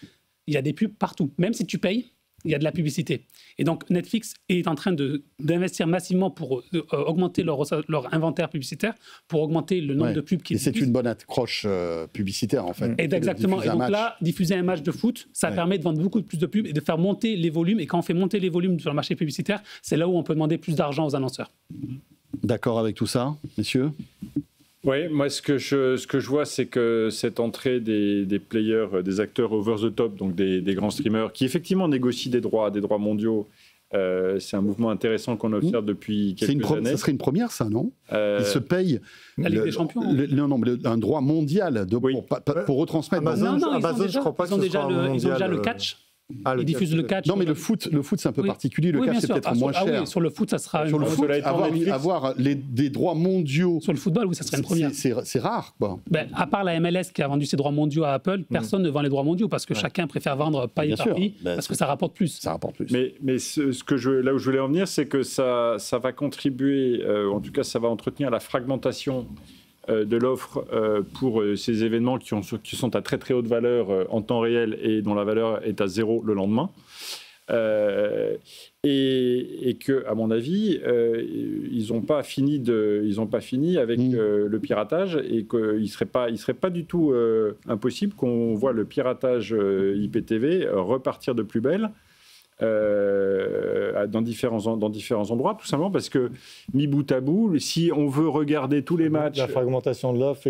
S4: il y a des pubs partout. Même si tu payes, il y a de la publicité. Et donc, Netflix est en train d'investir massivement pour augmenter leur inventaire publicitaire, pour augmenter le nombre de pubs qu'ils diffusent.
S2: Et c'est une bonne accroche publicitaire, en fait.
S4: Exactement. Et donc là, diffuser un match de foot, ça permet de vendre beaucoup plus de pubs et de faire monter les volumes. Et quand on fait monter les volumes sur le marché publicitaire, c'est là où on peut demander plus d'argent aux annonceurs.
S2: D'accord avec tout ça, messieurs?
S3: Oui, moi ce que je vois, c'est que cette entrée des players, des acteurs over the top, donc des grands streamers, qui effectivement négocient des droits mondiaux, c'est un mouvement intéressant qu'on observe depuis quelques années.
S2: Ça serait une première, ça, non? Ils se payent
S4: la Ligue des Champions.
S2: Un droit mondial pour retransmettre.
S5: Amazon, je crois pas que ce soit mondial.
S4: Ils ont déjà le catch. Ils diffusent le catch.
S2: Non, mais le foot, c'est un peu particulier. Le catch, c'est peut-être moins cher.
S4: Oui, sur le foot, ça sera
S2: sur le foot, avoir des droits mondiaux.
S4: Sur le football, oui, ça serait une première.
S2: C'est rare, quoi.
S4: À part la MLS qui a vendu ses droits mondiaux à Apple, personne ne vend les droits mondiaux parce que chacun préfère vendre paille par pays parce que ça rapporte plus.
S2: Ça rapporte plus.
S3: Mais là où je voulais en venir, c'est que ça va contribuer, en tout cas, ça va entretenir la fragmentation de l'offre pour ces événements qui sont à très très haute valeur en temps réel et dont la valeur est à 0 le lendemain. Et que, à mon avis, ils n'ont pas fini avec le piratage et qu'il ne serait pas du tout impossible qu'on voit le piratage IPTV repartir de plus belle. dans différents endroits, tout simplement parce que, mis bout à bout, si on veut regarder tous les matchs...
S5: La fragmentation de l'offre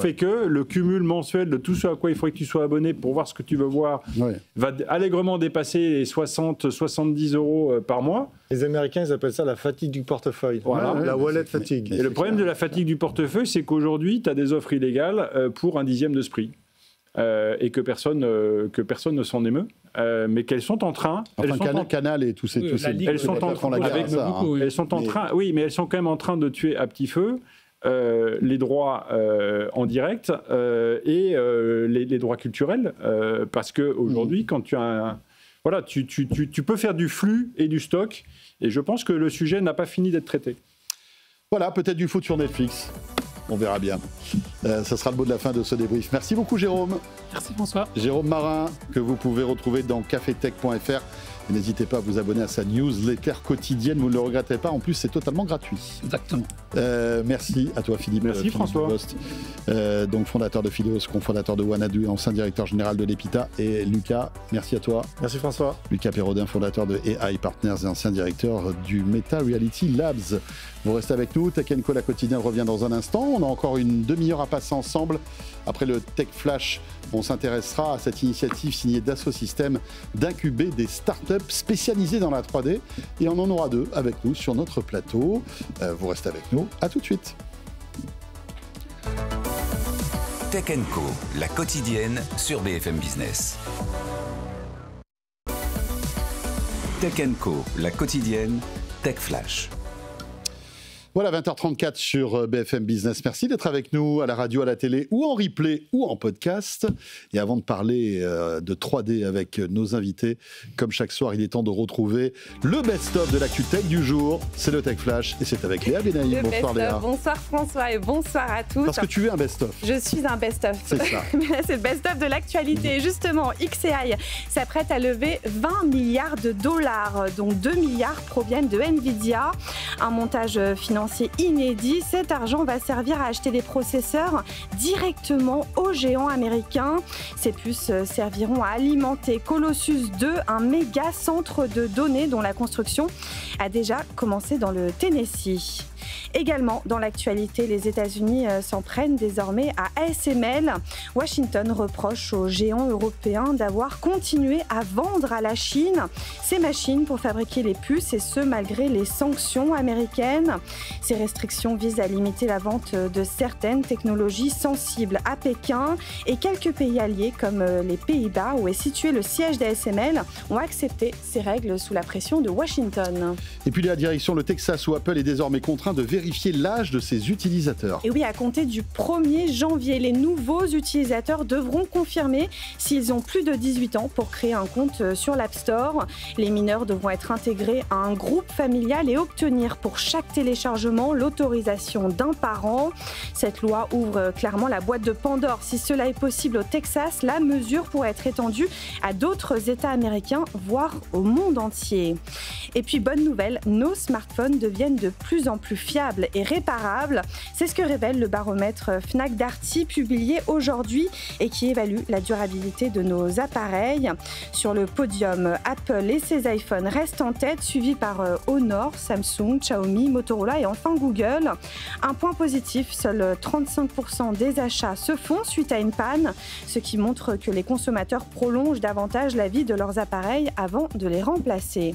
S3: fait que le cumul mensuel de tout ce à quoi il faudrait que tu sois abonné pour voir ce que tu veux voir va allègrement dépasser les 60-70 € par mois.
S5: Les Américains, ils appellent ça la fatigue du portefeuille.
S3: Voilà.
S5: La wallet fatigue.
S3: Et le problème de la fatigue du portefeuille, c'est qu'aujourd'hui, tu as des offres illégales pour un dixième de ce prix. Et que personne ne s'en émeut, mais qu'elles sont en train...
S2: Canal et tous ces...
S3: Elles sont en train... Oui, mais elles sont quand même en train de tuer à petit feu les droits en direct et les droits culturels, parce qu'aujourd'hui, quand tu as Voilà, tu peux faire du flux et du stock, et je pense que le sujet n'a pas fini d'être traité.
S2: Voilà, peut-être du foot sur Netflix. On verra bien. Ça sera le mot de la fin de ce débrief. Merci beaucoup, Jérôme.
S4: Merci, François.
S2: Jérôme Marin, que vous pouvez retrouver dans cafetech.fr. Et n'hésitez pas à vous abonner à sa newsletter quotidienne, vous ne le regretterez pas. En plus, c'est totalement gratuit.
S4: Exactement.
S2: Merci à toi, Philippe.
S3: Merci, François.
S2: Donc, fondateur de Phileos, cofondateur de Wanadu et ancien directeur général de l'EPITA. Et Lucas, merci à toi.
S5: Merci, François.
S2: Lucas Perrodin, fondateur de AI Partners et ancien directeur du Meta Reality Labs. Vous restez avec nous. Tech & Co, la quotidienne, revient dans un instant. On a encore une demi-heure à passer ensemble. Après le Tech Flash, on s'intéressera à cette initiative signée Dassault Systèmes d'incuber des startups spécialisées dans la 3D. Et on en aura deux avec nous sur notre plateau. Vous restez avec nous. À tout de suite.
S1: Tech & Co, la quotidienne sur BFM Business. Tech & Co, la quotidienne, Tech Flash.
S2: Voilà, 20h34 sur BFM Business. Merci d'être avec nous à la radio, à la télé, ou en replay, ou en podcast. Et avant de parler de 3D avec nos invités, comme chaque soir, il est temps de retrouver le best-of de l'actu tech du jour. C'est le Tech Flash, et c'est avec Léa Benaïm. Bonsoir Léa.
S7: Bonsoir François, et bonsoir à tous.
S2: Parce que tu es un best-of.
S7: Je suis un best-of.
S2: C'est ça.
S7: C'est le best-of de l'actualité. Justement, XAI s'apprête à lever 20 milliards de dollars, dont 2 milliards proviennent de Nvidia. Un montage financier inédit. Cet argent va servir à acheter des processeurs directement aux géants américains. Ces puces serviront à alimenter Colossus 2, un méga centre de données dont la construction a déjà commencé dans le Tennessee. Également, dans l'actualité, les États-Unis s'en prennent désormais à ASML. Washington reproche aux géants européens d'avoir continué à vendre à la Chine ces machines pour fabriquer les puces, et ce malgré les sanctions américaines. Ces restrictions visent à limiter la vente de certaines technologies sensibles à Pékin, et quelques pays alliés comme les Pays-Bas, où est situé le siège d'ASML, ont accepté ces règles sous la pression de Washington.
S2: Et puis la direction le Texas, où Apple est désormais contraint de vérifier l'âge de ses utilisateurs.
S7: Et oui, à compter du 1er janvier, les nouveaux utilisateurs devront confirmer s'ils ont plus de 18 ans pour créer un compte sur l'App Store. Les mineurs devront être intégrés à un groupe familial et obtenir pour chaque téléchargement l'autorisation d'un parent. Cette loi ouvre clairement la boîte de Pandore. Si cela est possible au Texas, la mesure pourrait être étendue à d'autres États américains, voire au monde entier. Et puis, bonne nouvelle, nos smartphones deviennent de plus en plus fiables et réparables. C'est ce que révèle le baromètre Fnac Darty publié aujourd'hui et qui évalue la durabilité de nos appareils. Sur le podium, Apple et ses iPhones restent en tête, suivis par Honor, Samsung, Xiaomi, Motorola et enfin Google. Un point positif, seuls 35% des achats se font suite à une panne, ce qui montre que les consommateurs prolongent davantage la vie de leurs appareils avant de les remplacer.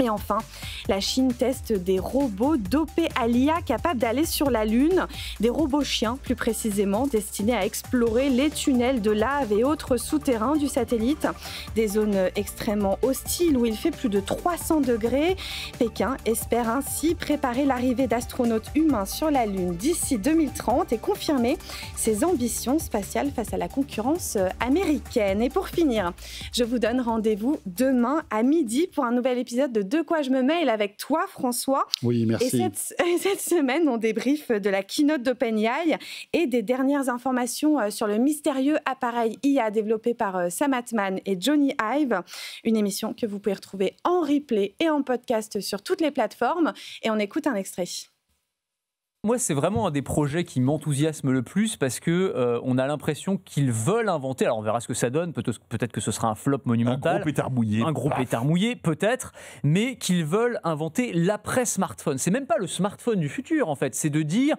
S7: Et enfin, la Chine teste des robots dopés à l'IA capables d'aller sur la Lune. Des robots chiens, plus précisément, destinés à explorer les tunnels de lave et autres souterrains du satellite. Des zones extrêmement hostiles où il fait plus de 300 degrés. Pékin espère ainsi préparer l'arrivée d'astronautes humains sur la Lune d'ici 2030 et confirmer ses ambitions spatiales face à la concurrence américaine. Et pour finir, je vous donne rendez-vous demain à midi pour un nouvel épisode de quoi je me mêle avec toi, François.
S2: Oui, merci.
S7: Et cette semaine, on débriefe de la keynote d'OpenAI et des dernières informations sur le mystérieux appareil IA développé par Sam Altman et Jony Ive. Une émission que vous pouvez retrouver en replay et en podcast sur toutes les plateformes. Et on écoute un extrait.
S6: Moi, c'est vraiment un des projets qui m'enthousiasme le plus parce que on a l'impression qu'ils veulent inventer. Alors, on verra ce que ça donne. Peut-être que ce sera un flop monumental.
S2: Un gros pétard mouillé.
S6: Un gros pétard mouillé, peut-être. Mais qu'ils veulent inventer l'après-smartphone. C'est même pas le smartphone du futur, en fait. C'est de dire...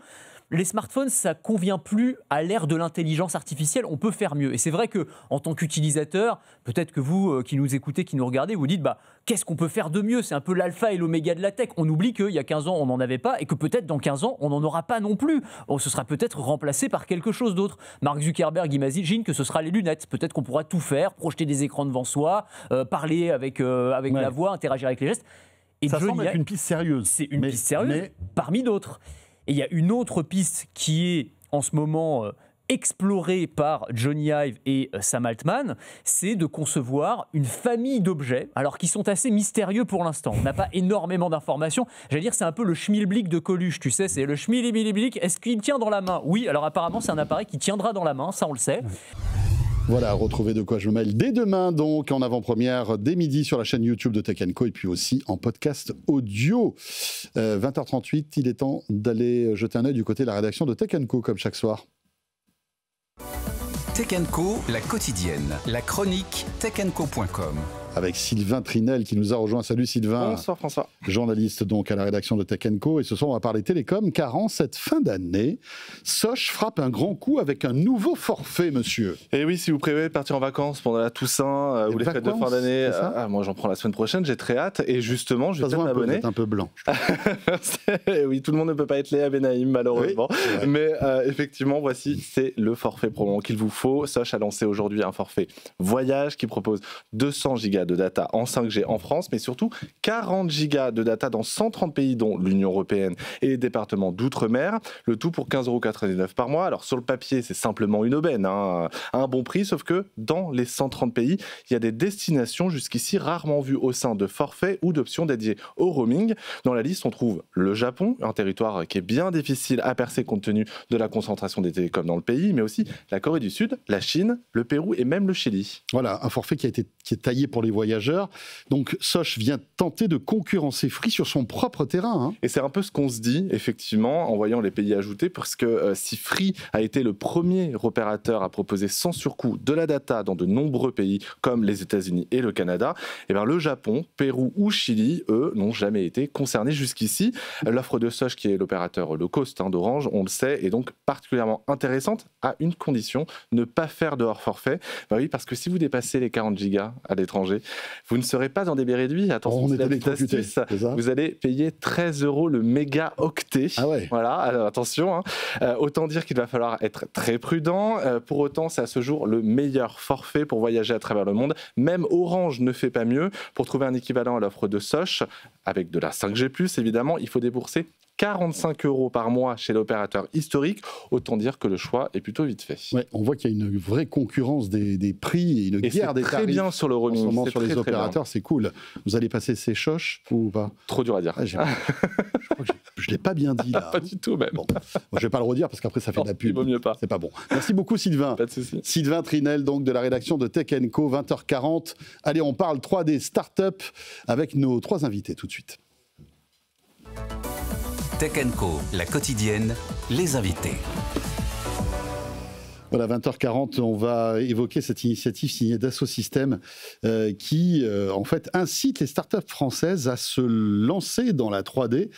S6: Les smartphones, ça convient plus à l'ère de l'intelligence artificielle, on peut faire mieux. Et c'est vrai qu'en tant qu'utilisateur, peut-être que vous qui nous écoutez, qui nous regardez, vous dites qu'est-ce qu'on peut faire de mieux ? C'est un peu l'alpha et l'oméga de la tech. On oublie qu'il y a 15 ans, on n'en avait pas et que peut-être dans 15 ans, on n'en aura pas non plus. Ce sera peut-être remplacé par quelque chose d'autre. Mark Zuckerberg imagine que ce sera les lunettes. Peut-être qu'on pourra tout faire, projeter des écrans devant soi, parler avec la voix, interagir avec les gestes. Et
S2: ça semble être une piste sérieuse.
S6: C'est une piste sérieuse parmi d'autres. Et il y a une autre piste qui est en ce moment explorée par Johnny Ive et Sam Altman, c'est de concevoir une famille d'objets, alors qui sont assez mystérieux pour l'instant. On n'a pas énormément d'informations. J'allais dire, c'est un peu le schmilblick de Coluche, tu sais, c'est le schmilblick. Est-ce qu'il tient dans la main ? Oui, alors apparemment, c'est un appareil qui tiendra dans la main, ça on le sait.
S2: Voilà, retrouvez De quoi je me mêle dès demain, donc en avant-première, dès midi sur la chaîne YouTube de Tech & Co et puis aussi en podcast audio. 20h38, il est temps d'aller jeter un œil du côté de la rédaction de Tech & Co comme chaque soir.
S1: Tech & Co, la quotidienne, la chronique techandco.com.
S2: Avec Sylvain Trinel qui nous a rejoint. Salut Sylvain.
S8: Bonsoir François.
S2: Journaliste donc à la rédaction de Tech & Co. Et ce soir, on va parler télécom, car en cette fin d'année, Sosh frappe un grand coup avec un nouveau forfait, monsieur.
S8: Et oui, si vous prévoyez de partir en vacances pendant la Toussaint ou les fêtes de fin d'année, moi j'en prends la semaine prochaine, j'ai très hâte. Et justement, je vais peut-être m'abonner.
S2: Vous êtes un peu blanc.
S8: Oui, tout le monde ne peut pas être Léa Benaïm, malheureusement. Oui, mais effectivement, voici, c'est le forfait probablement qu'il vous faut. Sosh a lancé aujourd'hui un forfait voyage qui propose 200 gigas de data en 5G en France, mais surtout 40 gigas de data dans 130 pays, dont l'Union européenne et les départements d'outre-mer. Le tout pour 15,99 € par mois. Alors sur le papier, c'est simplement une aubaine, à un bon prix, sauf que dans les 130 pays, il y a des destinations jusqu'ici rarement vues au sein de forfaits ou d'options dédiées au roaming. Dans la liste, on trouve le Japon, un territoire qui est bien difficile à percer compte tenu de la concentration des télécoms dans le pays, mais aussi la Corée du Sud, la Chine, le Pérou et même le Chili.
S2: Voilà, un forfait qui est taillé pour les voyageurs. Donc Sosh vient tenter de concurrencer Free sur son propre terrain.
S8: Et c'est un peu ce qu'on se dit, effectivement, en voyant les pays ajoutés, parce que si Free a été le premier opérateur à proposer sans surcoût de la data dans de nombreux pays, comme les États-Unis et le Canada, et bien le Japon, Pérou ou Chili, eux, n'ont jamais été concernés jusqu'ici. L'offre de Sosh, qui est l'opérateur low cost d'Orange, on le sait, est donc particulièrement intéressante, à une condition, ne pas faire de hors forfait. Oui, parce que si vous dépassez les 40 gigas à l'étranger, vous ne serez pas en débit réduit. Attention, c'est la petite astuce. Vous allez payer 13 € le mégaoctet.
S2: Ah ouais.
S8: Voilà, alors attention. Autant dire qu'il va falloir être très prudent. Pour autant, c'est à ce jour le meilleur forfait pour voyager à travers le monde. Même Orange ne fait pas mieux. Pour trouver un équivalent à l'offre de Sosh, avec de la 5G+, évidemment, il faut débourser 45 € par mois chez l'opérateur historique. Autant dire que le choix est plutôt vite fait.
S2: Ouais, on voit qu'il y a une vraie concurrence des prix et une guerre des tarifs.
S8: Très bien sur le roaming.
S2: En ce moment, sur les opérateurs, c'est cool. Vous allez passer ces choches ou pas?
S8: Trop dur à dire.
S2: Je crois que je ne l'ai pas bien dit là.
S8: Pas du tout même.
S2: Bon, moi, je ne vais pas le redire parce qu'après ça fait de la pub.
S8: Il vaut mieux pas.
S2: C'est pas bon. Merci beaucoup Sylvain.
S8: Pas de souci.
S2: Sylvain Trinel, donc de la rédaction de Tech & Co, 20h40. Allez, on parle 3D Startup avec nos 3 invités tout de suite.
S1: Tech & Co, la quotidienne, les invités.
S2: Voilà, 20h40, on va évoquer cette initiative signée Dassault Systèmes qui, en fait, incite les startups françaises à se lancer dans la 3D.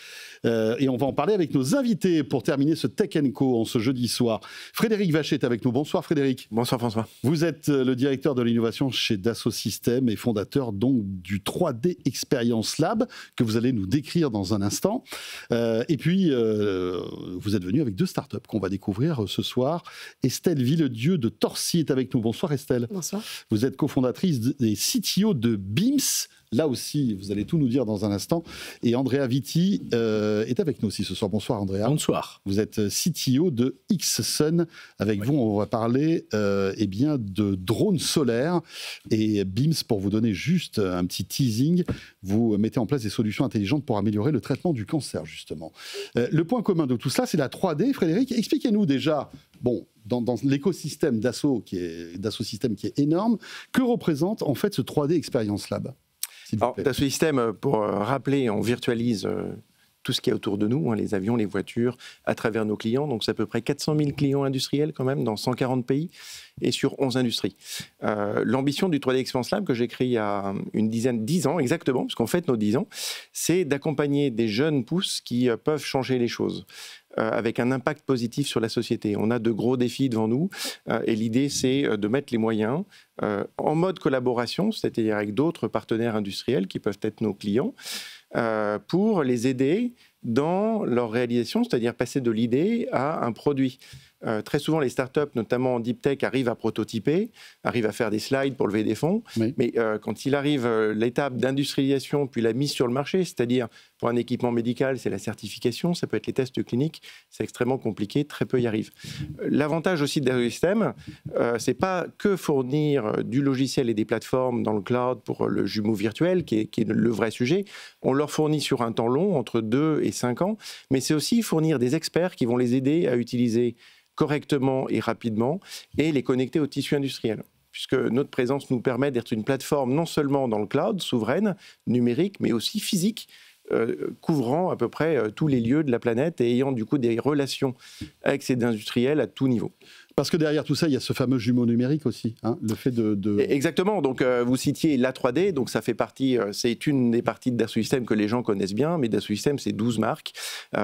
S2: Et on va en parler avec nos invités pour terminer ce Tech & Co en ce jeudi soir. Frédéric Vacher est avec nous. Bonsoir Frédéric.
S9: Bonsoir François.
S2: Vous êtes le directeur de l'innovation chez Dassault Systèmes et fondateur donc du 3D Experience Lab que vous allez nous décrire dans un instant. Et puis, vous êtes venu avec 2 startups qu'on va découvrir ce soir. Estelle Villedieu de Torcy est avec nous. Bonsoir Estelle.
S10: Bonsoir.
S2: Vous êtes cofondatrice et CTO de Beams. Là aussi, vous allez tout nous dire dans un instant. Et Andrea Vitti est avec nous aussi ce soir. Bonsoir Andrea.
S9: Bonsoir.
S2: Vous êtes CTO de Xsun. Avec vous, on va parler eh bien, de drones solaires. Et Beams, pour vous donner juste un petit teasing, vous mettez en place des solutions intelligentes pour améliorer le traitement du cancer, justement. Le point commun de tout cela, c'est la 3D. Frédéric, expliquez-nous déjà, bon, dans l'écosystème Dassault Systèmes qui est énorme, que représente en fait ce 3D Experience Lab?
S9: Alors, Dassault Systèmes, pour rappeler, on virtualise tout ce qu'il y a autour de nous, les avions, les voitures, à travers nos clients. Donc, c'est à peu près 400 000 clients industriels quand même dans 140 pays et sur 11 industries. L'ambition du 3D Experience Lab que j'ai créé il y a 10 ans exactement, parce qu'on fête nos 10 ans, c'est d'accompagner des jeunes pousses qui peuvent changer les choses. Avec un impact positif sur la société. On a de gros défis devant nous et l'idée, c'est de mettre les moyens en mode collaboration, c'est-à-dire avec d'autres partenaires industriels qui peuvent être nos clients, pour les aider dans leur réalisation, c'est-à-dire passer de l'idée à un produit. Très souvent, les startups, notamment en deep tech, arrivent à prototyper, arrivent à faire des slides pour lever des fonds. Oui. Mais quand il arrive l'étape d'industrialisation, puis la mise sur le marché, c'est-à-dire pour un équipement médical, c'est la certification, ça peut être les tests cliniques, c'est extrêmement compliqué, très peu y arrivent. L'avantage aussi d'Aerosystem, c'est pas que fournir du logiciel et des plateformes dans le cloud pour le jumeau virtuel, qui est le vrai sujet. On leur fournit sur un temps long, entre 2 et 5 ans, mais c'est aussi fournir des experts qui vont les aider à utiliser correctement et rapidement, et les connecter au tissu industriel. Puisque notre présence nous permet d'être une plateforme non seulement dans le cloud, souveraine, numérique, mais aussi physique, couvrant à peu près tous les lieux de la planète et ayant du coup des relations avec ces industriels à tout niveau.
S2: Parce que derrière tout ça, il y a ce fameux jumeau numérique aussi, le fait de...
S9: Exactement, donc vous citiez la 3D, donc ça fait partie, c'est une des parties de Dassault Systèmes que les gens connaissent bien, mais Dassault Systèmes, c'est 12 marques,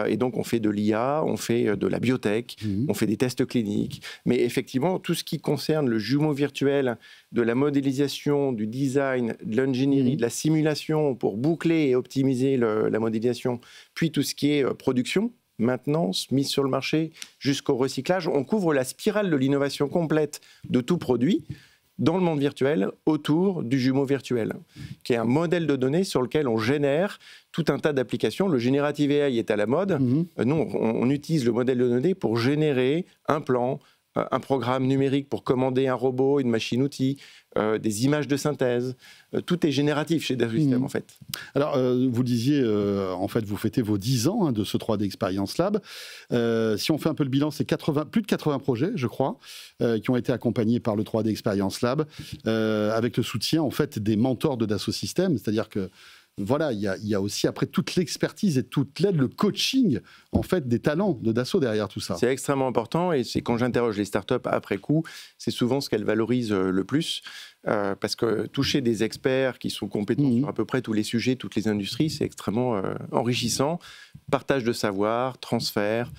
S9: et donc on fait de l'IA, on fait de la biotech, on fait des tests cliniques, mais effectivement, tout ce qui concerne le jumeau virtuel, de la modélisation, du design, de l'ingénierie, de la simulation pour boucler et optimiser la modélisation, puis tout ce qui est production, maintenance, mise sur le marché, jusqu'au recyclage. On couvre la spirale de l'innovation complète de tout produit dans le monde virtuel autour du jumeau virtuel, qui est un modèle de données sur lequel on génère tout un tas d'applications. Le Generative AI est à la mode. Nous, on utilise le modèle de données pour générer un plan, un programme numérique pour commander un robot, une machine-outil, des images de synthèse. Tout est génératif chez Dassault Systèmes, en fait.
S2: Alors, vous disiez, en fait, vous fêtez vos 10 ans de ce 3D Experience Lab. Si on fait un peu le bilan, c'est plus de 80 projets, je crois, qui ont été accompagnés par le 3D Experience Lab, avec le soutien, en fait, des mentors de Dassault Systèmes. C'est-à-dire que voilà, il y a aussi après toute l'expertise et toute l'aide, le coaching en fait des talents de Dassault derrière tout ça.
S9: C'est extrêmement important et c'est quand j'interroge les startups après coup, c'est souvent ce qu'elles valorisent le plus. Parce que toucher des experts qui sont compétents sur à peu près tous les sujets, toutes les industries, c'est extrêmement enrichissant. Partage de savoir, transfert,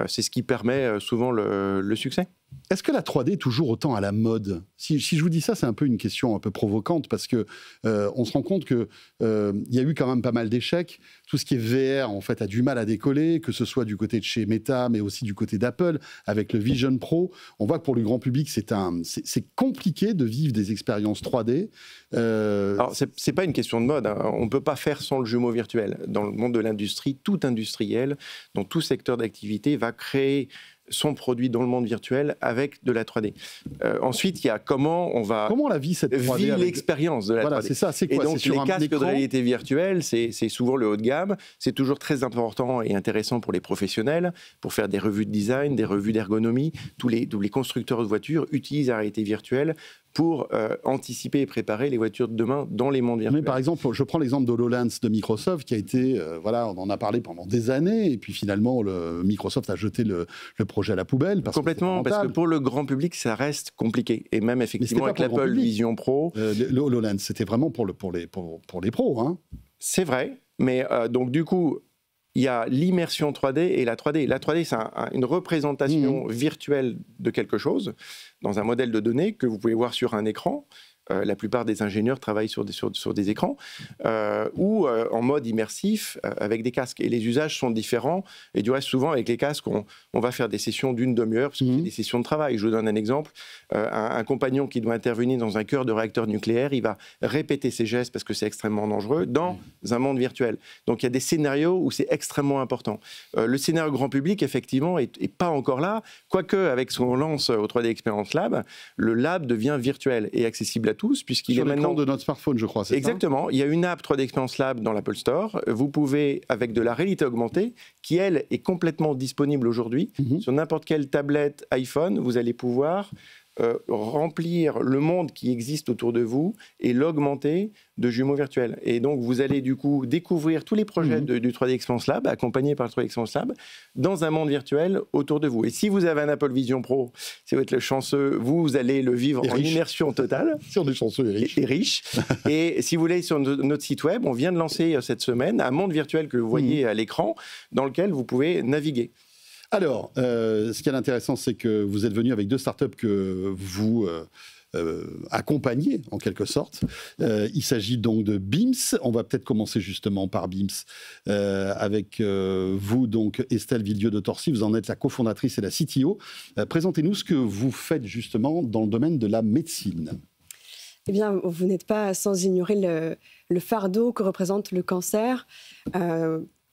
S9: c'est ce qui permet souvent le succès.
S2: Est-ce que la 3D est toujours autant à la mode ? Si je vous dis ça, c'est un peu une question un peu provocante parce que on se rend compte que y a eu quand même pas mal d'échecs. Tout ce qui est VR, en fait, a du mal à décoller, que ce soit du côté de chez Meta, mais aussi du côté d'Apple, avec le Vision Pro. On voit que pour le grand public, c'est compliqué de vivre des expériences 3D.
S9: Alors, c'est pas une question de mode. On ne peut pas faire sans le jumeau virtuel. Dans le monde de l'industrie, tout industriel, dans tout secteur d'activité, va créer son produit dans le monde virtuel avec de la 3D. Ensuite, il y a comment on la vit cette 3D vit l'expérience de la 3D.
S2: C'est ça, c'est quoi ?
S9: Et donc, les casques de réalité virtuelle, c'est souvent le haut de gamme. C'est toujours très important et intéressant pour les professionnels, pour faire des revues de design, des revues d'ergonomie. Tous les constructeurs de voitures utilisent la réalité virtuelle pour anticiper et préparer les voitures de demain dans les mondes virtuels.
S2: Mais par exemple, je prends l'exemple d'HoloLens de Microsoft qui a été, voilà, on en a parlé pendant des années, et puis finalement, Microsoft a jeté le projet à la poubelle.
S9: Complètement, parce que pour le grand public, ça reste compliqué. Et même effectivement avec l'Apple Vision Pro.
S2: Le HoloLens, c'était vraiment pour les pros. Hein.
S9: C'est vrai, mais donc du coup, il y a l'immersion 3D et la 3D. La 3D, c'est une représentation virtuelle de quelque chose dans un modèle de données que vous pouvez voir sur un écran. La plupart des ingénieurs travaillent sur des écrans ou en mode immersif avec des casques. Et les usages sont différents. Et du reste, souvent, avec les casques, on va faire des sessions d'une demi-heure parce que c'est des sessions de travail. Je vous donne un exemple. Un compagnon qui doit intervenir dans un cœur de réacteur nucléaire, il va répéter ses gestes parce que c'est extrêmement dangereux dans un monde virtuel. Donc, il y a des scénarios où c'est extrêmement important. Le scénario grand public, effectivement, est pas encore là. Quoique, avec ce qu'on lance au 3D Experience Lab, le lab devient virtuel et accessible à tous, puisqu'il est maintenant
S2: de notre smartphone, je crois.
S9: Exactement. Il y a une app 3D Experience Lab dans l'Apple Store. Vous pouvez, avec de la réalité augmentée, qui elle est complètement disponible aujourd'hui sur n'importe quelle tablette iPhone, vous allez pouvoir remplir le monde qui existe autour de vous et l'augmenter de jumeaux virtuels. Et donc, vous allez du coup découvrir tous les projets du 3D Experience Lab, accompagnés par le 3D Experience Lab, dans un monde virtuel autour de vous. Et si vous avez un Apple Vision Pro, si vous êtes le chanceux, vous allez le vivre en immersion totale.
S2: Si on est chanceux
S9: et riche. Et si vous voulez, sur notre site web, on vient de lancer cette semaine un monde virtuel que vous voyez à l'écran, dans lequel vous pouvez naviguer.
S2: Alors, ce qui est intéressant, c'est que vous êtes venu avec deux startups que vous accompagnez, en quelque sorte. Il s'agit donc de Beams. On va peut-être commencer justement par Beams avec vous, donc Estelle Villedieu de Torcy. Vous en êtes la cofondatrice et la CTO. Présentez-nous ce que vous faites justement dans le domaine de la médecine.
S10: Eh bien, vous n'êtes pas sans ignorer le fardeau que représente le cancer.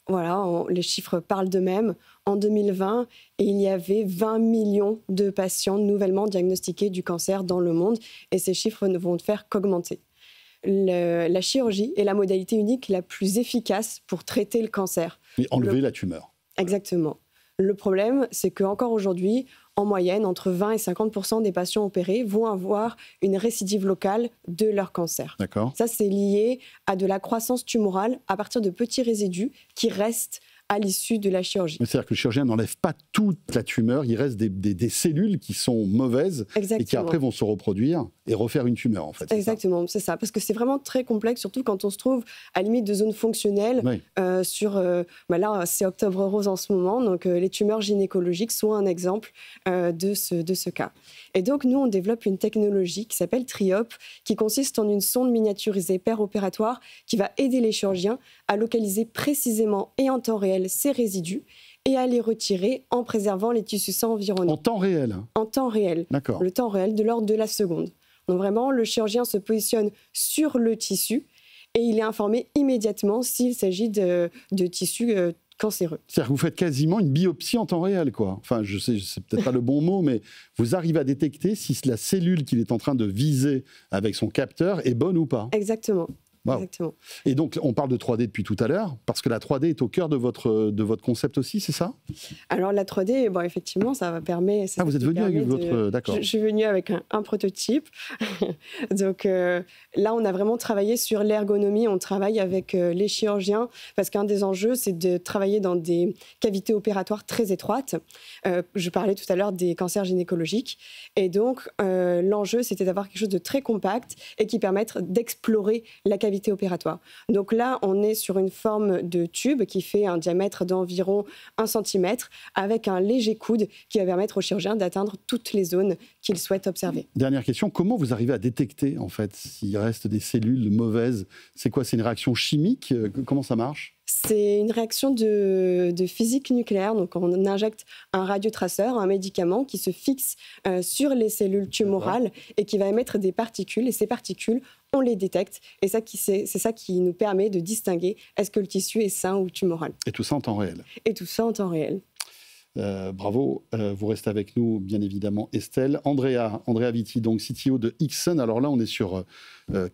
S10: Voilà, les chiffres parlent d'eux-mêmes. En 2020, il y avait 20 millions de patients nouvellement diagnostiqués du cancer dans le monde, et ces chiffres ne vont faire qu'augmenter. La chirurgie est la modalité unique la plus efficace pour traiter le cancer.
S2: Et enlever la tumeur.
S10: Exactement. Le problème, c'est qu'encore aujourd'hui, en moyenne, entre 20 et 50% des patients opérés vont avoir une récidive locale de leur cancer.
S2: D'accord.
S10: Ça, c'est lié à de la croissance tumorale à partir de petits résidus qui restent à l'issue de la chirurgie.
S2: C'est-à-dire que le chirurgien n'enlève pas toute la tumeur, il reste des cellules qui sont mauvaises. Exactement. Et qui après vont se reproduire et refaire une tumeur en fait.
S10: Exactement, c'est ça. Parce que c'est vraiment très complexe, surtout quand on se trouve à la limite de zones fonctionnelles. Oui. Là, c'est Octobre Rose en ce moment, donc les tumeurs gynécologiques sont un exemple de ce cas. Et donc nous, on développe une technologie qui s'appelle Triop, qui consiste en une sonde miniaturisée per-opératoire qui va aider les chirurgiens à localiser précisément et en temps réel ces résidus et à les retirer en préservant les tissus sains environnants.
S2: En temps réel? En
S10: temps réel.
S2: D'accord.
S10: Le temps réel de l'ordre de la seconde. Donc vraiment, le chirurgien se positionne sur le tissu et il est informé immédiatement s'il s'agit de tissus cancéreux.
S2: C'est-à-dire que vous faites quasiment une biopsie en temps réel, quoi. Enfin, je sais, c'est peut-être pas le bon mot, mais vous arrivez à détecter si la cellule qu'il est en train de viser avec son capteur est bonne ou pas.
S10: Exactement.
S2: Wow.
S10: Exactement.
S2: Et donc, on parle de 3D depuis tout à l'heure, parce que la 3D est au cœur de votre concept aussi, c'est ça?
S10: Alors, la 3D, bon, effectivement, ça permet...
S2: Ah, vous êtes venu avec votre... D'accord.
S10: Je suis venue avec un prototype. Donc, là, on a vraiment travaillé sur l'ergonomie. On travaille avec les chirurgiens, parce qu'un des enjeux, c'est de travailler dans des cavités opératoires très étroites. Je parlais tout à l'heure des cancers gynécologiques. Et donc, l'enjeu, c'était d'avoir quelque chose de très compact et qui permette d'explorer la cavité opératoire. Donc là, on est sur une forme de tube qui fait un diamètre d'environ 1 cm avec un léger coude qui va permettre au chirurgien d'atteindre toutes les zones qu'il souhaite observer.
S2: Dernière question, comment vous arrivez à détecter en fait s'il reste des cellules mauvaises? C'est quoi? C'est une réaction chimique? Comment ça marche?
S10: C'est une réaction de physique nucléaire. Donc, on injecte un radiotraceur, un médicament qui se fixe sur les cellules tumorales et qui va émettre des particules. Et ces particules, on les détecte. Et c'est ça qui nous permet de distinguer est-ce que le tissu est sain ou tumoral.
S2: Et tout ça en temps réel.
S10: Et tout ça en temps réel.
S2: Bravo, vous restez avec nous, bien évidemment, Estelle. Andrea Vitti, donc CTO de Ixon. Alors là, on est sur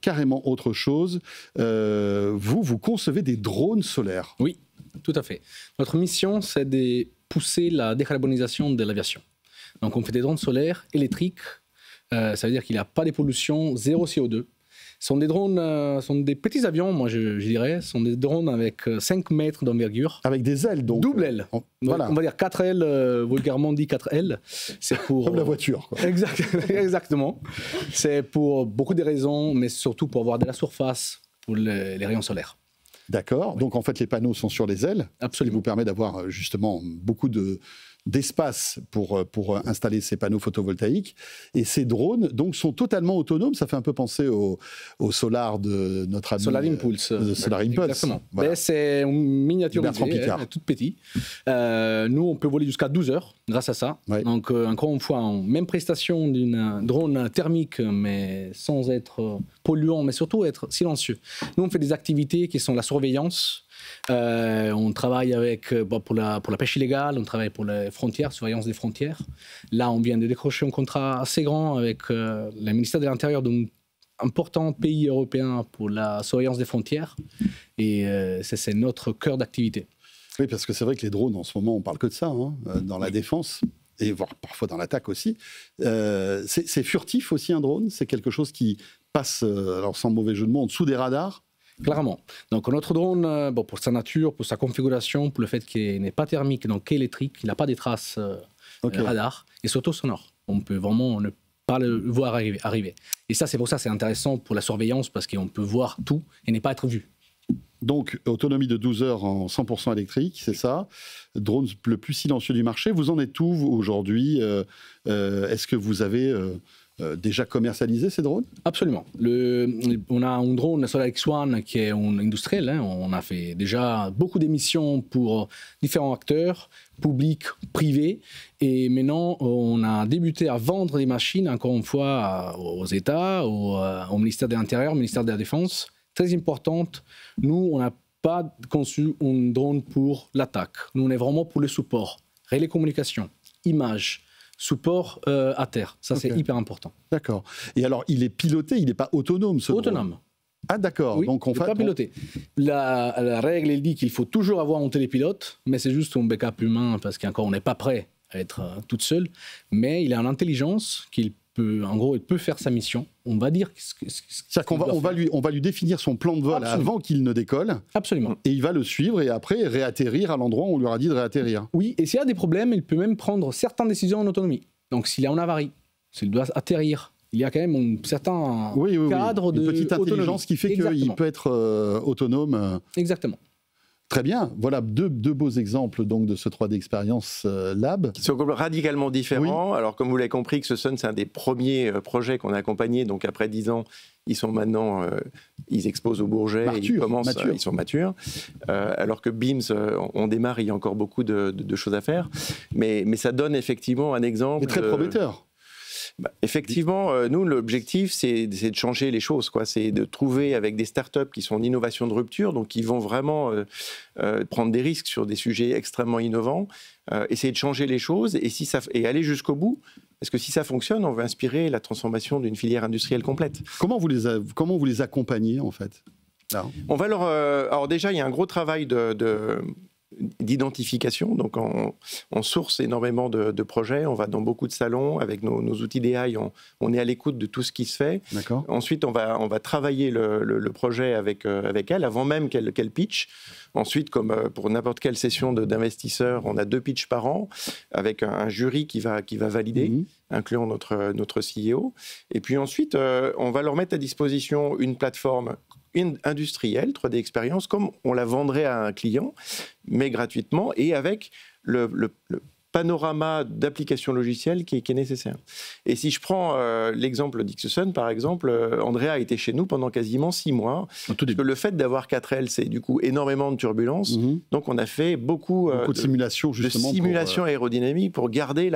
S2: carrément autre chose. Vous concevez des drones solaires.
S11: Oui, tout à fait. Notre mission, c'est de pousser la décarbonisation de l'aviation. Donc, on fait des drones solaires électriques. Ça veut dire qu'il n'y a pas de pollution, zéro CO2. Ce sont des drones, sont des petits avions, moi je dirais. Ce sont des drones avec 5 mètres d'envergure.
S2: Avec des ailes, donc.
S11: Double aile.
S2: Voilà.
S11: On va dire 4 ailes, vulgairement dit 4 ailes. C'est pour...
S2: Comme la voiture, quoi.
S11: Exactement. C'est pour beaucoup de raisons, mais surtout pour avoir de la surface pour les rayons solaires.
S2: D'accord. Oui. Donc en fait, les panneaux sont sur les ailes.
S11: Absolument.
S2: Ce qui vous permet d'avoir justement beaucoup d'espace pour installer ces panneaux photovoltaïques. Et ces drones donc, sont totalement autonomes. Ça fait un peu penser au Solar de notre ami...
S11: Solar Impulse.
S2: Solar Impulse.
S11: Exactement. Voilà. C'est miniaturisé, tout petit. Nous, on peut voler jusqu'à 12 heures grâce à ça. Ouais. Donc, encore une fois, en même prestation d'une drone thermique, mais sans être polluant, mais surtout être silencieux. Nous, on fait des activités qui sont la surveillance. On travaille pour la pêche illégale, on travaille pour les frontières, surveillance des frontières. Là, on vient de décrocher un contrat assez grand avec le ministère de l'Intérieur d'un important pays européen pour la surveillance des frontières. Et c'est notre cœur d'activité.
S2: Oui, parce que c'est vrai que les drones, en ce moment, on ne parle que de ça, hein, dans la défense. et voire parfois dans l'attaque aussi. C'est furtif aussi un drone? C'est quelque chose qui passe, alors sans mauvais jeu de mots, en dessous des radars?
S11: Clairement. Donc notre drone, pour sa nature, pour sa configuration, pour le fait qu'il n'est pas thermique, donc qu'électrique, il n'a pas des traces radar, et surtout sonore. On peut vraiment ne pas le voir arriver. Et ça, c'est pour ça c'est intéressant pour la surveillance, parce qu'on peut voir tout et ne pas être vu.
S2: Donc, autonomie de 12 heures en 100% électrique, c'est ça. Drone le plus silencieux du marché. Vous en êtes où aujourd'hui? Est-ce que vous avez déjà commercialisé ces drones?
S11: Absolument. On a un drone SolarX One qui est un industriel. On a fait déjà beaucoup d'émissions pour différents acteurs, publics, privés. Et maintenant, on a débuté à vendre des machines, encore une fois, aux États, au ministère de l'Intérieur, au ministère de la Défense. Très importante. Nous, on n'a pas conçu un drone pour l'attaque. Nous, on est vraiment pour le support. Relais communication, images, support à terre. Ça, c'est hyper important.
S2: D'accord. Et alors, il est piloté, il n'est pas autonome, ce drone?
S11: Autonome.
S2: Ah, d'accord.
S11: Oui,
S2: donc,
S11: il n'est pas piloté. La règle, elle dit qu'il faut toujours avoir un télépilote, mais c'est juste un backup humain, parce qu'encore, on n'est pas prêt à être toute seule. Mais il a une intelligence qu'il peut, en gros, il peut faire sa mission. On va dire.
S2: C'est-à-dire qu'on va lui définir son plan de vol avant qu'il ne décolle.
S11: Absolument.
S2: Et il va le suivre et après réatterrir à l'endroit où on lui aura dit de réatterrir.
S11: Oui, et s'il y a des problèmes, il peut même prendre certaines décisions en autonomie. Donc s'il y a une avarie, s'il doit atterrir, il y a quand même un certain cadre de
S2: une petite intelligence qui fait qu'il peut être autonome.
S11: Exactement.
S2: Très bien, voilà deux beaux exemples donc de ce 3D Experience Lab.
S9: Qui sont radicalement différents. Oui. Alors comme vous l'avez compris, Xesun, c'est un des premiers projets qu'on a accompagnés. Donc après 10 ans, ils sont maintenant, ils exposent au Bourget, ils sont matures. Alors que BIMS, on démarre, il y a encore beaucoup de choses à faire. Mais ça donne effectivement un exemple.
S2: C'est très prometteur.
S9: Effectivement, nous, l'objectif, c'est de changer les choses. C'est de trouver avec des startups qui sont en innovation de rupture, donc qui vont vraiment prendre des risques sur des sujets extrêmement innovants, essayer de changer les choses et aller jusqu'au bout. Parce que si ça fonctionne, on va inspirer la transformation d'une filière industrielle complète.
S2: Comment vous les accompagnez, en fait?
S9: On va alors déjà, il y a un gros travail d'identification. Donc, on source énormément de projets. On va dans beaucoup de salons avec nos outils d'AI. On est à l'écoute de tout ce qui se fait. Ensuite, on va travailler le projet avec elle avant même qu'elle pitch. Ensuite, comme pour n'importe quelle session d'investisseurs, on a 2 pitchs par an avec un jury qui va valider, incluant notre CEO. Et puis ensuite, on va leur mettre à disposition une plateforme industrielle, 3D Experience, comme on la vendrait à un client, mais gratuitement et avec le panorama d'applications logicielles qui est nécessaire. Et si je prends l'exemple d'Xesun, par exemple, Andrea a été chez nous pendant quasiment 6 mois. Parce que le fait d'avoir 4 ailes, c'est du coup énormément de turbulences. Donc on a fait beaucoup
S2: de simulations, justement.
S9: De simulations aérodynamiques pour garder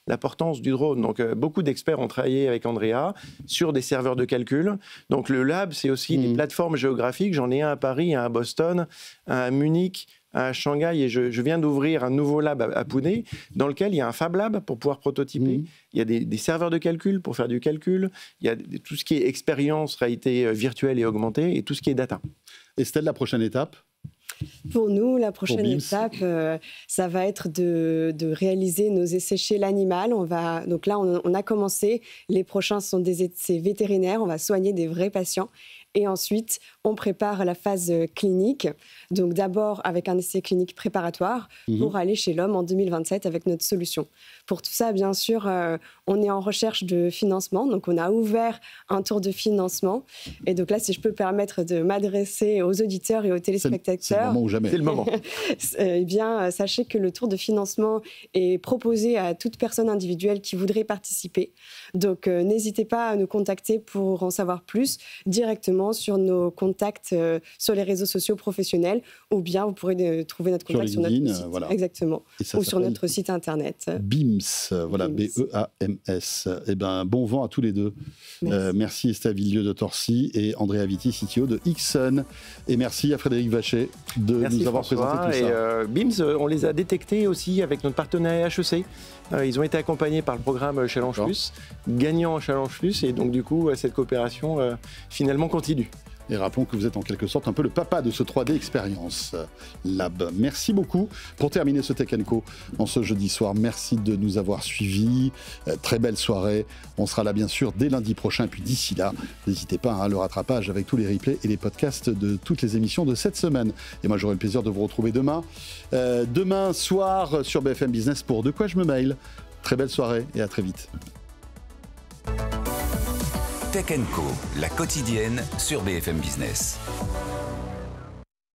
S9: l'importance du drone. Donc beaucoup d'experts ont travaillé avec Andrea sur des serveurs de calcul. Donc le lab, c'est aussi des plateformes géographiques. J'en ai un à Paris, un à Boston, un à Munich, à Shanghai, et je viens d'ouvrir un nouveau lab à Pune, dans lequel il y a un Fab Lab pour pouvoir prototyper. Il y a des serveurs de calcul pour faire du calcul. Il y a tout ce qui est expérience, réalité virtuelle et augmentée, et tout ce qui est data.
S2: Estelle, la prochaine étape?
S10: Pour nous, la prochaine étape, ça va être de réaliser nos essais chez l'animal. Donc là, on a commencé. Les prochains sont des essais vétérinaires. On va soigner des vrais patients. Et ensuite, on prépare la phase clinique. Donc d'abord avec un essai clinique préparatoire pour aller chez l'homme en 2027 avec notre solution. Pour tout ça, bien sûr, on est en recherche de financement. Donc on a ouvert un tour de financement. Et donc là, si je peux permettre de m'adresser aux auditeurs et aux téléspectateurs.
S2: C'est le moment ou jamais.
S9: C'est le moment.
S10: Eh bien, sachez que le tour de financement est proposé à toute personne individuelle qui voudrait participer. Donc n'hésitez pas à nous contacter pour en savoir plus directement sur nos contacts sur les réseaux sociaux professionnels, ou bien vous pourrez trouver notre contact sur notre site.
S2: Voilà.
S10: Exactement. Ou sur notre site internet.
S2: BIMS, voilà, B-E-A-M-S. Eh ben, bon vent à tous les deux. Merci Estelle Villieu de Torcy et Andrea Vitti, CTO de Xesun. Et merci à Frédéric Vacher de nous avoir présenté tout ça.
S9: Et BIMS, on les a détectés aussi avec notre partenaire HEC. Ils ont été accompagnés par le programme Challenge Plus, gagnant Challenge Plus, et donc du coup, cette coopération finalement continue.
S2: Et rappelons que vous êtes en quelque sorte un peu le papa de ce 3D Experience Lab. Merci beaucoup pour terminer ce Tech & Co en ce jeudi soir. Merci de nous avoir suivis. Très belle soirée. On sera là bien sûr dès lundi prochain. Et puis d'ici là, n'hésitez pas à le rattrapage avec tous les replays et les podcasts de toutes les émissions de cette semaine. Et moi j'aurai le plaisir de vous retrouver demain. Demain soir sur BFM Business pour De quoi je me mail. Très belle soirée et à très vite.
S1: Tech & Co, la quotidienne sur BFM Business.